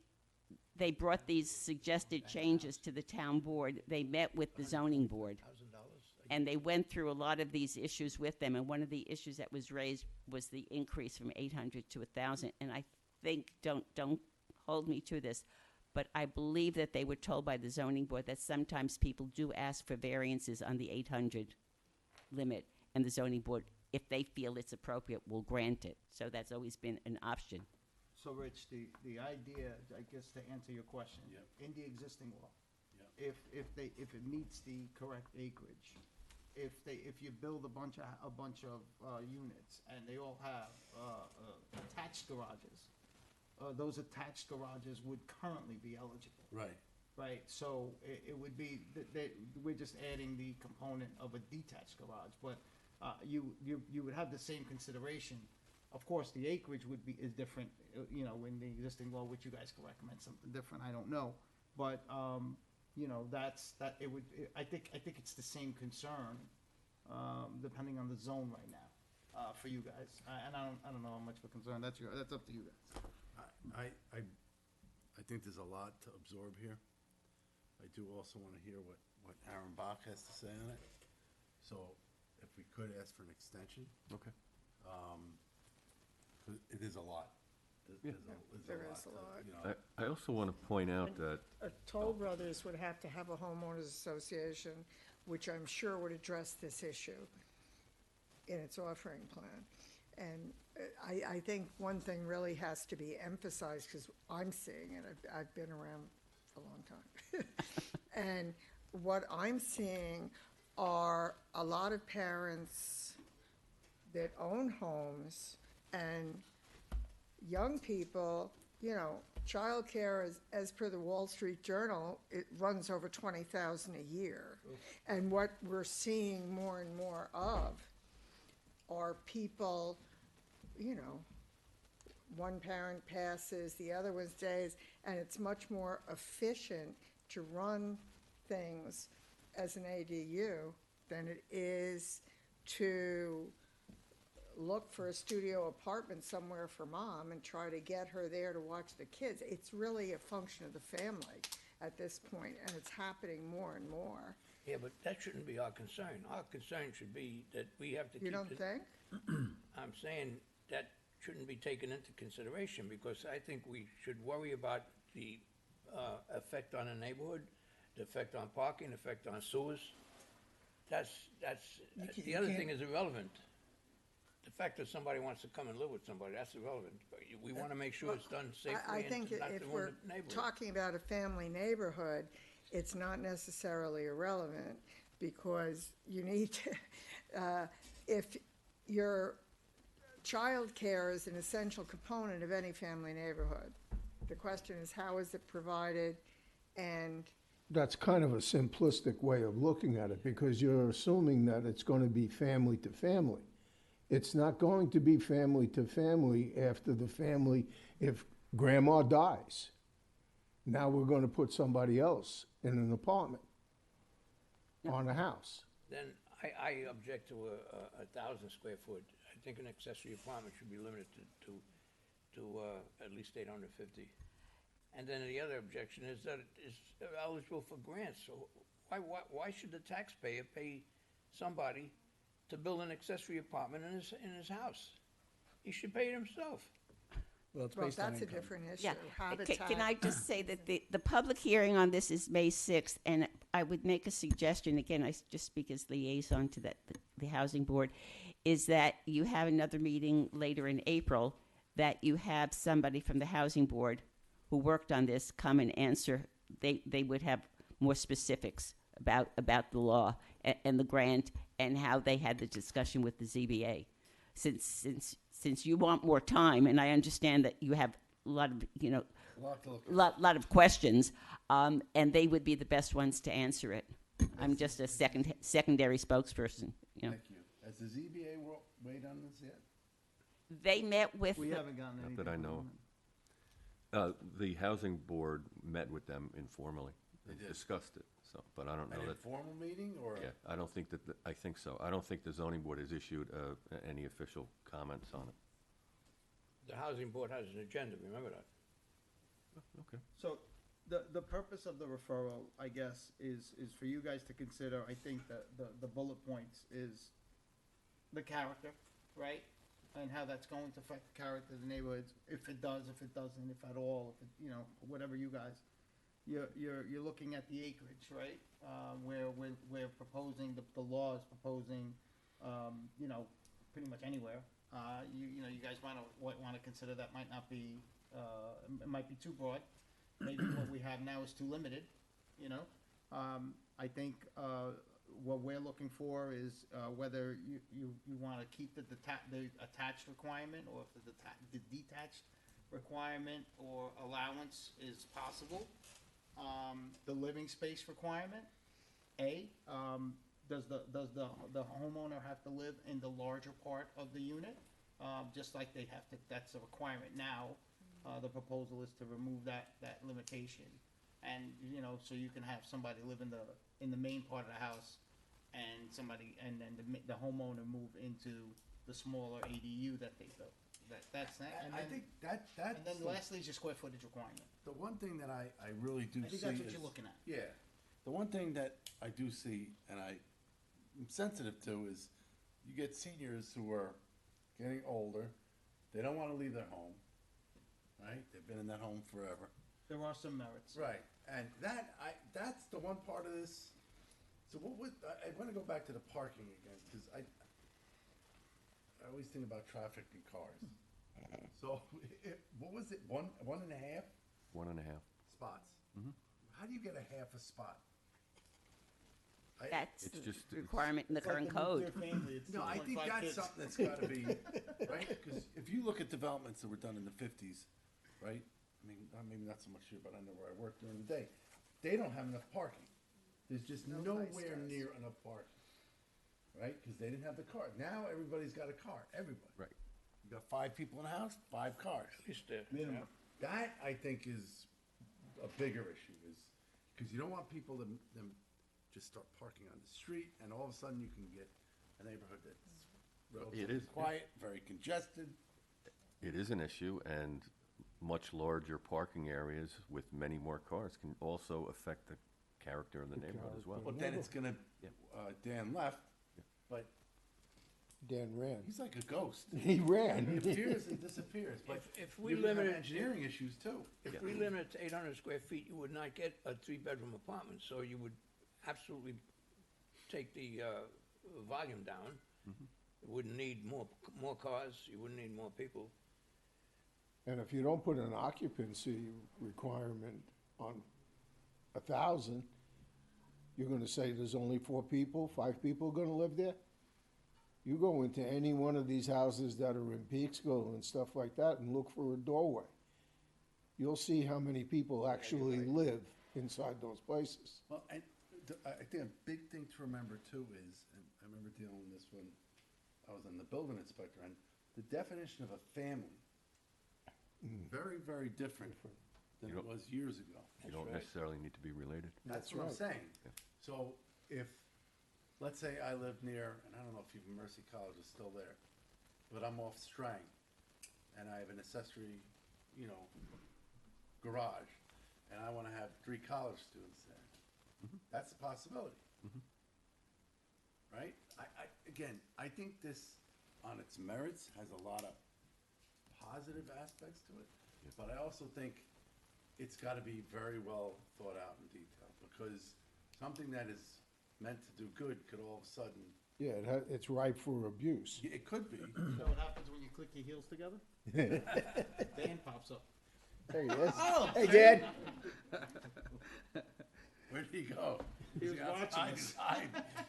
brought these suggested changes to the town board, they met with the zoning board. And they went through a lot of these issues with them, and one of the issues that was raised was the increase from 800 to 1,000. And I think, don't hold me to this, but I believe that they were told by the zoning board that sometimes people do ask for variances on the 800 limit, and the zoning board, if they feel it's appropriate, will grant it. So that's always been an option. So, Rich, the idea, I guess, to answer your question, Yep. in the existing law, Yep. if it meets the correct acreage, if you build a bunch of units and they all have attached garages, those attached garages would currently be eligible. Right. Right, so it would be, we're just adding the component of a detached garage, but you would have the same consideration. Of course, the acreage is different, in the existing law, which you guys could recommend something different, I don't know. But, I think it's the same concern, depending on the zone right now, for you guys. And I don't know how much of a concern, that's up to you guys. I think there's a lot to absorb here. I do also want to hear what Aaron Bach has to say on it. So if we could ask for an extension, Okay. 'cause it is a lot. There is a lot. You know, I also want to point out that Toll Brothers would have to have a homeowners association, which I'm sure would address this issue in its offering plan. And I think one thing really has to be emphasized, because I'm seeing it, I've been around a long time. And what I'm seeing are a lot of parents that own homes and young people, childcare, as per the Wall Street Journal, it runs over $20,000 a year. And what we're seeing more and more of are people, one parent passes, the other one stays, and it's much more efficient to run things as an ADU than it is to look for a studio apartment somewhere for mom and try to get her there to watch the kids. It's really a function of the family at this point, and it's happening more and more. Yeah, but that shouldn't be our concern. Our concern should be that we have to keep. You don't think? I'm saying that shouldn't be taken into consideration, because I think we should worry about the effect on the neighborhood, the effect on parking, the effect on sewers. The other thing is irrelevant. The fact that somebody wants to come and live with somebody, that's irrelevant. But we want to make sure it's done I safely think and not if to we're ruin the neighborhood. talking about a family neighborhood, it's not necessarily irrelevant, because you need to, if your childcare is an essential component of any family neighborhood, the question is, how is it provided? And That's kind of a simplistic way of looking at it, because you're assuming that it's going to be family to family. It's not going to be family to family after the family, if grandma dies. Now we're going to put somebody else in an apartment on a house. Then I object to a 1,000 square foot. I think an accessory apartment should be limited to at least 850. And then the other objection is that it is eligible for grants. So why should the taxpayer pay somebody to build an accessory apartment in his house? He should pay it himself. Well, it's well, based on that's a income. different issue. Yeah. Habitat. Can I just say that the public hearing on this is May 6th, and I would make a suggestion, again, I just speak as liaison to the Housing Board, is that you have another meeting later in April, that you have somebody from the Housing Board who worked on this come and answer. They would have more specifics about the law and the grant and how they had the discussion with the ZBA. Since you want more time, and I understand that you have a lot of, lot of questions, and they would be the best ones to answer it. I'm just a secondary spokesperson, Thank you. Has the ZBA weighed on this yet? They met with. We haven't gotten Not anything. that I know from of. The housing board met with them informally. They did. Discussed it, so, but I don't know An that. informal meeting, or? Yeah, I don't think that, I think so. I don't think the zoning board has issued any official comments on it. The housing board has an agenda, remember that? Okay. So, the purpose of the referral, I guess, is for you guys to consider. I think that the bullet points is the character, right? And how that's going to affect the character of the neighborhoods, if it does, if it doesn't, if at all, if it, whatever you guys. You're looking at the acreage, right? Where we're proposing, the law is proposing, pretty much anywhere. You guys want to consider that might not be, it might be too broad. Maybe what we have now is too limited, I think, what we're looking for is, whether you want to keep the attached requirement, or if the detached requirement or allowance is possible. The living space requirement, does the homeowner have to live in the larger part of the unit? Just like they have to, that's a requirement now. The proposal is to remove that limitation. And, so you can have somebody live in the main part of the house, and then the homeowner move into the smaller ADU that they built. That's that. I think that's. And then lastly is your square footage requirement. The one thing that I really do see I think that's what is- you're looking at. Yeah. The one thing that I do see, and I'm sensitive to, is you get seniors who are getting older. They don't want to leave their home, right? They've been in that home forever. There are some merits. Right. And that's the one part of this. So I want to go back to the parking again, because I always think about traffic and cars. So, what was it, one and a half 1.5. spots? Mhm. How do you get a half a spot? That's It's the just- it's- requirement in the current code. No, I think that's something that's gotta be, right? Because if you look at developments that were done in the 50s, right? I mean, maybe not so much here, but I know where I worked during the day. They don't have enough parking. There's just nowhere near enough parking, right? Because they didn't have the car. Now everybody's got a car, everybody. Right. You got 5 people in a house, 5 cars. At least there. Minimum. That, I think, is a bigger issue, is because you don't want people to them just start parking on the street, and all of a sudden you can get a neighborhood that's relatively is, yeah. quiet, very congested. It is an issue, and much larger parking areas with many more cars can also affect the character of the neighborhood as well. But then it's gonna, Yeah. Dan left, but Dan ran. He's like a ghost. He ran. He appears and disappears, but If we you have limit it- engineering issues too. If we limit it to 800 square feet, you would not get a three-bedroom apartment, so you would absolutely take the volume down. You wouldn't need more cars, you wouldn't need more people. And if you don't put an occupancy requirement on 1,000, you're gonna say there's only 4 people, 5 people gonna live there? You go into any one of these houses that are in Peekskill and stuff like that and look for a doorway. You'll see how many people actually live inside those places. Well, and I think a big thing to remember too is, and I remember dealing with this when I was on the building inspector, and the definition of a family, very, very different than You it don't- was years ago. You don't necessarily need to be related. That's what I'm saying. So if, let's say I live near, and I don't know if even Mercy College is still there, but I'm off Strang, and I have an accessory, garage, and I wanna have 3 college students there. That's a possibility. Right? Again, I think this, on its merits, has a lot of positive aspects to it, but I also think it's gotta be very well thought out in detail, because something that is meant to do good could all of a sudden, Yeah, it's ripe for abuse. it could be. You know what happens when you click your heels together? Dan pops up. There he is. Oh, Hey, Dad. Where'd he go? He was watching us.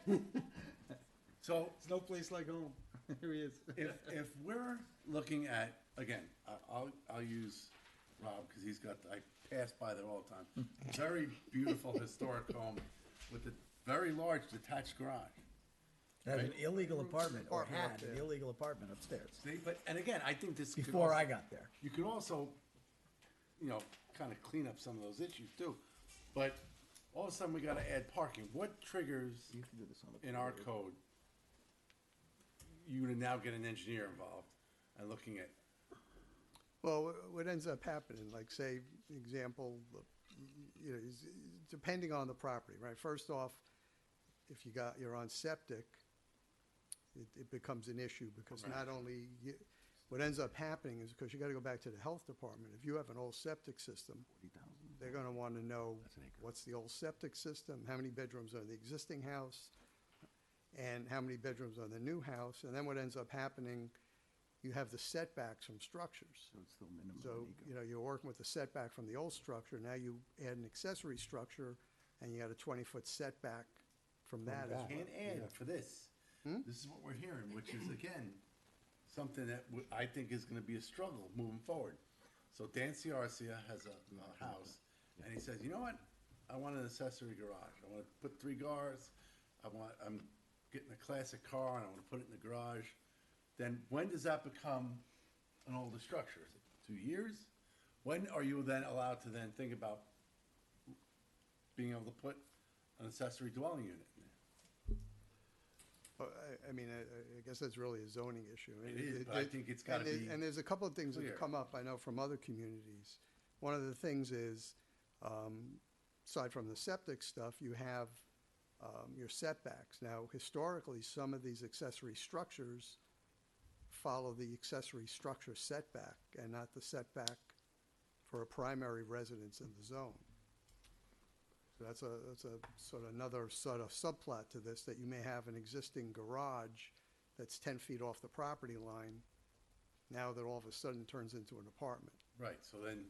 Inside. So, It's no place like home. Here he is. if we're looking at, again, I'll use Rob, because he's got, I pass by there all the time. Very beautiful historic home with a very large detached garage. It has an Right. illegal apartment, or Apartment up had an there. illegal apartment upstairs, See, but, and again, I think this could before also- I got there. You could also, kind of clean up some of those issues too. But all of a sudden, we gotta add parking. What triggers in our code you to now get an engineer involved and looking at, Well, what ends up happening, like say, example, depending on the property, right? First off, if you're on septic, it becomes an issue because not only, what ends up happening is because you gotta go back to the health department. If you have an old septic system, they're gonna wanna know what's the old septic system, how many bedrooms are in the existing house, and how many bedrooms are in the new house. And then what ends up happening, you have the setbacks from structures. So, you're working with the setback from the old structure, now you add an accessory structure, and you got a 20-foot setback from that as well. can't add for this. This is what we're hearing, which is, again, something that I think is gonna be a struggle moving forward. So Dan Ciarcia has a house, and he says, you know what? I want an accessory garage. I wanna put 3 cars. I'm getting a classic car, and I wanna put it in the garage. Then when does that become an older structure? Is it 2 years? When are you then allowed to then think about being able to put an accessory dwelling unit in there? Well, I guess that's really a zoning issue. It is, but I think it's gotta be And there's a couple of things that clear. have come up, I know, from other communities. One of the things is, aside from the septic stuff, you have your setbacks. Now, historically, some of these accessory structures follow the accessory structure setback and not the setback for a primary residence in the zone. So that's a sort of another sort of subplot to this, that you may have an existing garage that's 10 feet off the property line, now that all of a sudden turns into an apartment. Right, so then,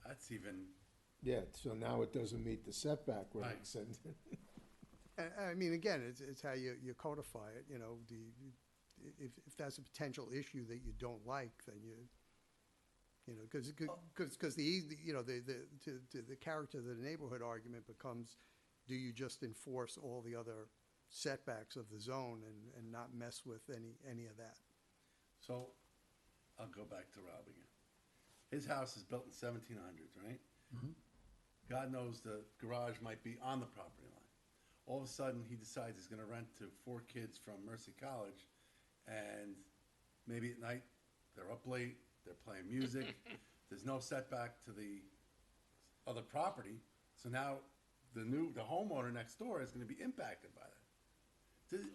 that's even, Yeah, so now it doesn't meet the setback Right. regs. And Again, it's how you codify it, if that's a potential issue that you don't like, then because the character of the neighborhood argument becomes, do you just enforce all the other setbacks of the zone and not mess with any of that? so, I'll go back to Rob again. His house is built in 1700s, right? God knows the garage might be on the property line. All of a sudden, he decides he's gonna rent to 4 kids from Mercy College, and maybe at night, they're up late, they're playing music, there's no setback to the other property, so now the homeowner next door is gonna be impacted by that. There's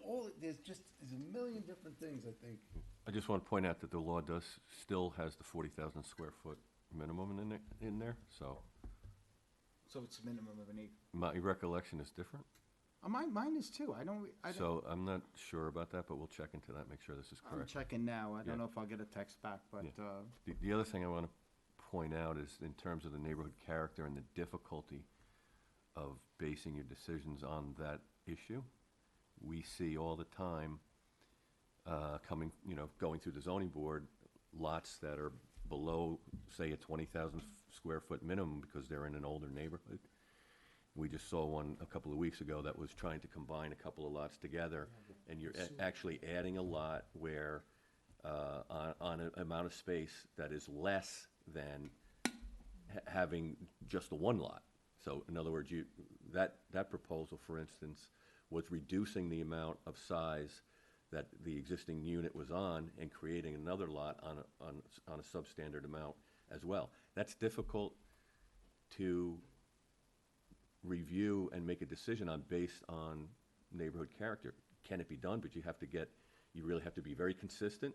a million million different things, I think. I just want to point out that the law still has the 40,000 square foot minimum in there, so So it's a minimum of an acre. my recollection is different. Mine is too. I don't, So I'm not sure about that, but we'll check into that, make sure this is I'm correct. checking now. I Yeah. don't know if I'll get a text back, but, Yeah. The other thing I want to point out is in terms of the neighborhood character and the difficulty of basing your decisions on that issue, we see all the time going through the zoning board, lots that are below, say, a 20,000 square foot minimum because they're in an older neighborhood. We just saw one a couple of weeks ago that was trying to combine a couple of lots together, and you're actually adding a lot where, on an amount of space that is less than having just the one lot. So in other words, that proposal, for instance, was reducing the amount of size that the existing unit was on and creating another lot on a substandard amount as well. That's difficult to review and make a decision on based on neighborhood character. Can it be done? But you really have to be very consistent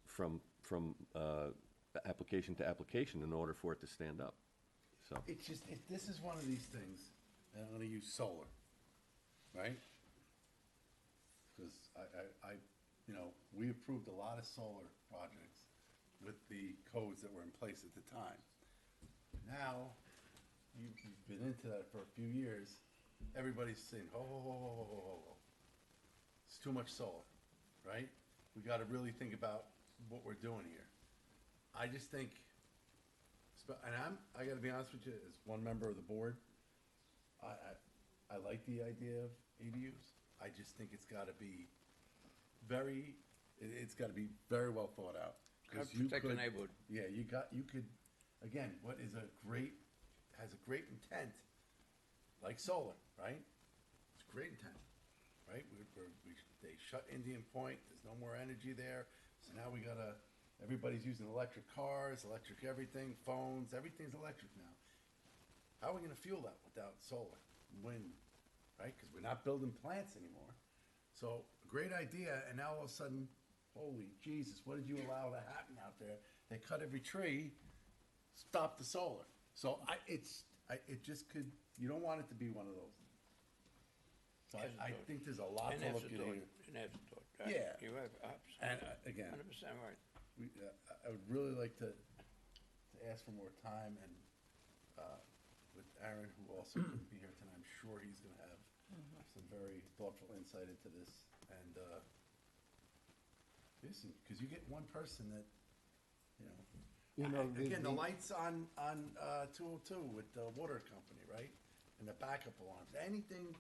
from application to application in order for it to stand up. So, It's just, this is one of these things, and I'm gonna use solar, right? Because we approved a lot of solar projects with the codes that were in place at the time. Now, you've been into that for a few years, everybody's saying, ho. It's too much solar, right? We gotta really think about what we're doing here. I just think, and I gotta be honest with you, as one member of the board, I like the idea of ADUs. I just think it's gotta be it's gotta be very well thought out. 'Cause Gotta protect the could- neighborhood. Yeah, you could, again, what is has a great intent, like solar, right? It's great intent, right? They shut Indian Point, there's no more energy there, so now everybody's using electric cars, electric everything, phones, everything's electric now. How are we gonna fuel that without solar, wind, right? Because we're not building plants anymore. So, great idea, and now all of a sudden, holy Jesus, what did you allow to happen out there? They cut every tree, stop the solar. So it just could, you don't want it to be one of those. So I think there's a lot to look at here. An afterthought, right? Yeah. You're right, And again, 100% right. I would really like to ask for more time and, with Aaron, who also couldn't be here tonight, I'm sure he's gonna have some very thoughtful insight into this. And, listen, because you get one person that, again, the lights on 202 with the water company, right? And the backup alarms, anything.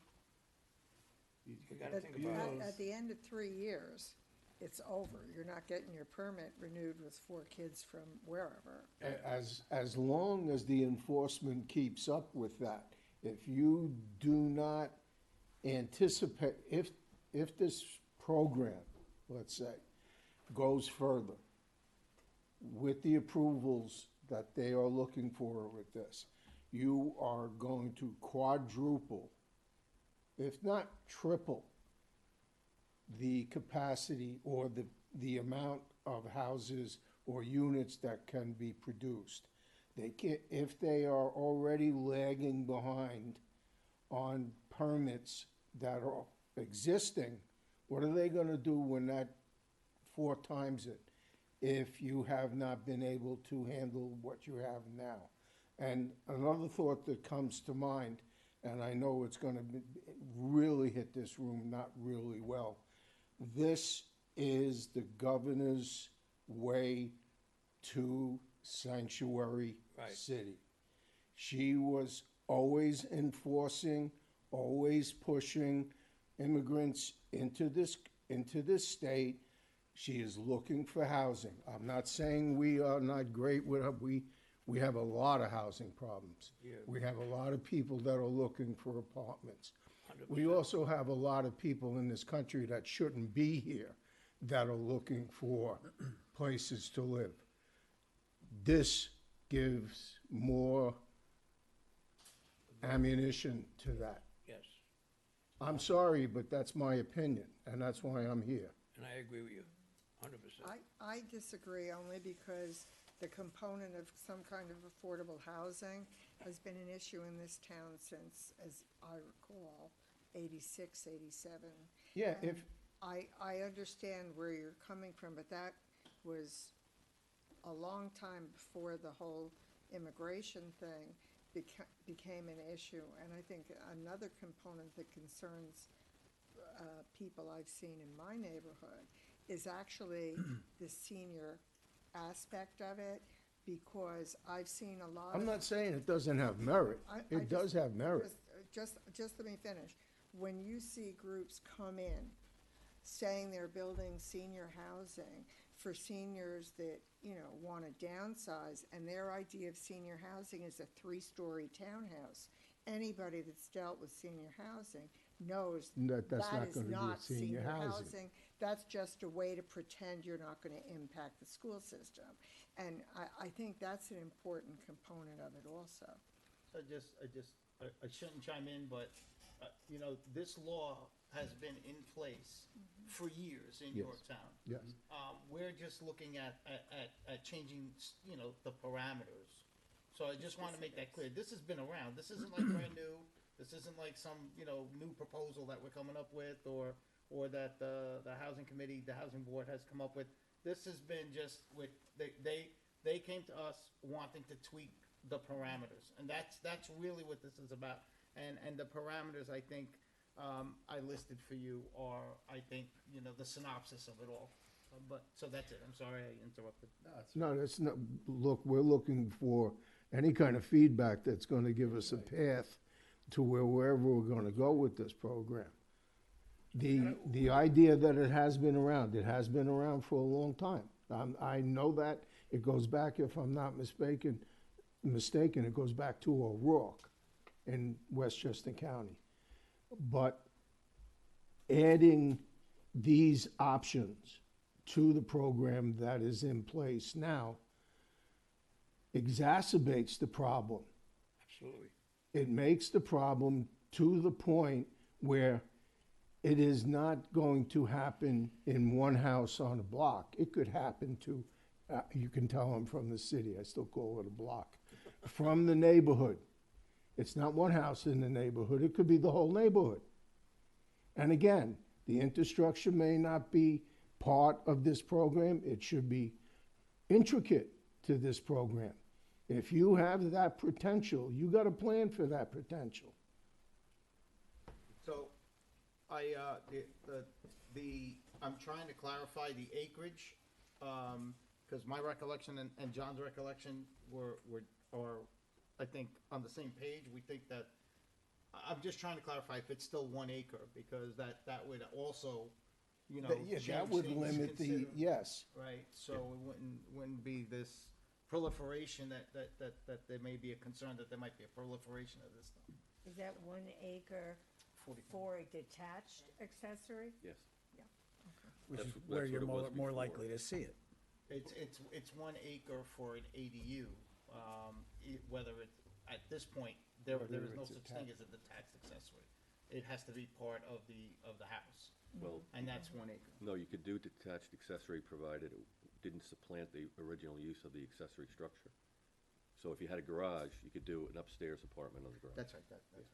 You gotta think about it. At the end of 3 years, it's over. You're not getting your permit renewed with 4 kids from wherever. As long as the enforcement keeps up with that, if you do not anticipate, if this program, let's say, goes further with the approvals that they are looking for with this, you are going to quadruple, if not triple, the capacity or the amount of houses or units that can be produced. If they are already lagging behind on permits that are existing, what are they gonna do when that 4 times it, if you have not been able to handle what you have now? And another thought that comes to mind, and I know it's gonna really hit this room not really well, this is the governor's way to sanctuary city. She was always enforcing, always pushing immigrants into this state. She is looking for housing. I'm not saying we are not great with we have a lot of housing problems. Yeah. We have a lot of people that are looking for apartments. 100%. We also have a lot of people in this country that shouldn't be here that are looking for places to live. This gives more ammunition to that. Yes. I'm sorry, but that's my opinion, and that's why I'm here. And And I agree with you, 100%. I disagree only because the component of some kind of affordable housing has been an issue in this town since, as I recall, 86, 87. Yeah, And if, I understand where you're coming from, but that was a long time before the whole immigration thing became an issue. And I think another component that concerns people I've seen in my neighborhood is actually the senior aspect of it, because I've seen a lot of. I'm not saying it doesn't have merit. It does have merit. Just let me finish. When you see groups come in saying they're building senior housing for seniors that, you know, want to downsize, and their idea of senior housing is a 3-story townhouse, anybody that's dealt with senior housing knows That's that not is gonna be a not senior senior housing. housing. That's just a way to pretend you're not going to impact the school system. And I think that's an important component of it also. I shouldn't chime in, but, you know, this law has been in place for years in Yes. Yorktown. Yes. We're just looking at changing, you know, the parameters. So I just want to make that clear. This has been around. This isn't like brand new. This isn't like some, you know, new proposal that we're coming up with, or that the housing committee, the housing board has come up with. This has been just with, they came to us wanting to tweak the parameters. And that's really what this is about. And the parameters, I think, I listed for you are, I think, you know, the synopsis of it all. But, so that's it. I'm sorry I interrupted. No, that's not, look, we're looking for any kind of feedback that's gonna give us a path to wherever we're gonna go with this program. The idea that it has been around for a long time. I know that. It goes back, if I'm not mistaken, it goes back to O'Rourke in Westchester County. But adding these options to the program that is in place now exacerbates the problem. Absolutely. It makes the problem to the point where it is not going to happen in one house on a block. It could happen to, you can tell I'm from the city, I still call it a block, from the neighborhood. It's not one house in the neighborhood, it could be the whole neighborhood. And again, the infrastructure may not be part of this program, it should be intricate to this program. If you have that potential, you got to plan for that potential. So, I'm trying to clarify the acreage, because my recollection and John's recollection are, I think, on the same page. We think that, I'm just trying to clarify if it's still 1 acre, because that would also, you know, Yeah, that change would things limit the, considerably. yes. Right, so it wouldn't be this proliferation that there may be a concern that there might be a proliferation of this stuff. Is that 1 acre for a detached accessory? Yes. Which That's is what- where that's you're what it was more before. likely to see it. It's 1 acre for an ADU, whether it's, at this point, there is no it's such thing as a detached accessory. It has to be part of the house, Well, and that's 1 acre. no, you could do detached accessory provided it didn't supplant the original use of the accessory structure. So if you had a garage, you could do an upstairs apartment on the garage. That's right, that's right.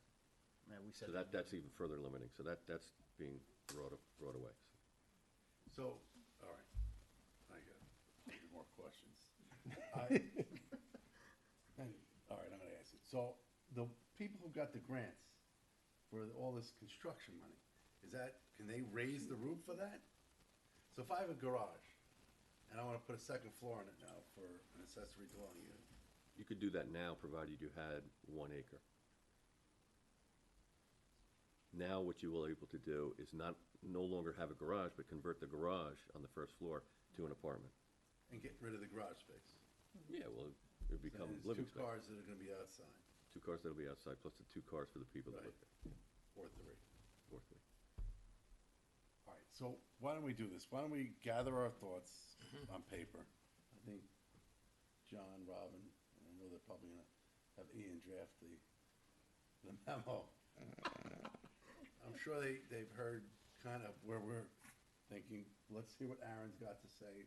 Yeah, we said. So that's even further limiting, so that's being brought away. So, all right, I got maybe more questions. All right, I'm gonna ask it. So, the people who got the grants for all this construction money, can they raise the roof for that? So if I have a garage, and I wanna put a second floor in it now for an accessory dwelling unit, You could do that now, provided you had 1 acre. Now, what you will able to do is no longer have a garage, but convert the garage on the first floor to an apartment. and get rid of the garage space. Yeah, well, it would become And there's living 2 space. cars that are gonna be outside, 2 cars that'll be outside, plus the 2 cars for the people that live there. or 3. Or 3. All right, so why don't we do this? Why don't we gather our thoughts on paper? I think John, Robin, and I know they're probably gonna have Ian draft the memo. I'm sure they've heard kind of where we're thinking, let's hear what Aaron's got to say.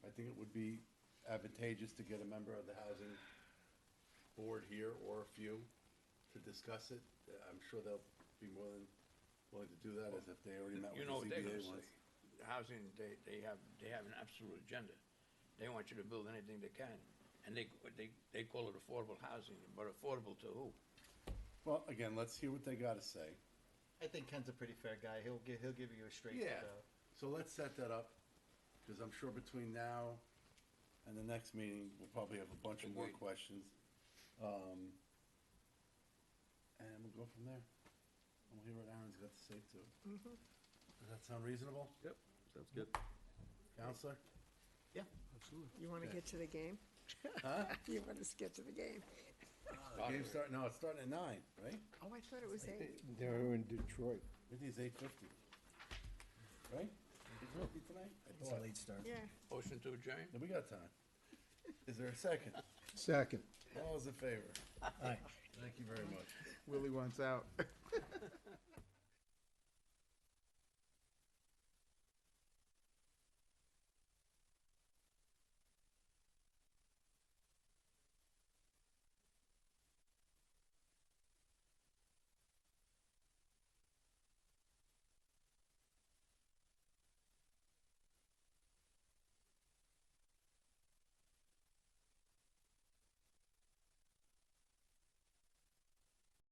I think it would be advantageous to get a member of the housing board here, or a few, to discuss it. I'm sure they'll be more than willing to do that, as if they already met with You know what the they're gonna ZBA once. say. Housing, they have an absolute agenda. They want you to build anything they can, and they call it affordable housing, but affordable to who? Well, again, let's hear what they gotta say. I think Ken's a pretty fair guy. He'll give you a straight, Yeah. So let's set that up, because I'm sure between now and the next meeting, we'll probably have a bunch of more Agreed. questions. And we'll go from there. And we'll hear what Aaron's got to say too. Does that sound reasonable? Yep, sounds good. Counselor? Yeah. You wanna Okay. get to the game? Huh? You want us to get to the game? Game's starting, no, it's starting at 9, right? Oh, I thought it was 8. They're in Detroit. It is 8:50. Right? 8:50 tonight? I It's a thought. late start. Yeah. Motion to adjourn? Yeah, we got time. Is there a second? Second. All those in favor? Aye. Thank you very much. Willie wants out.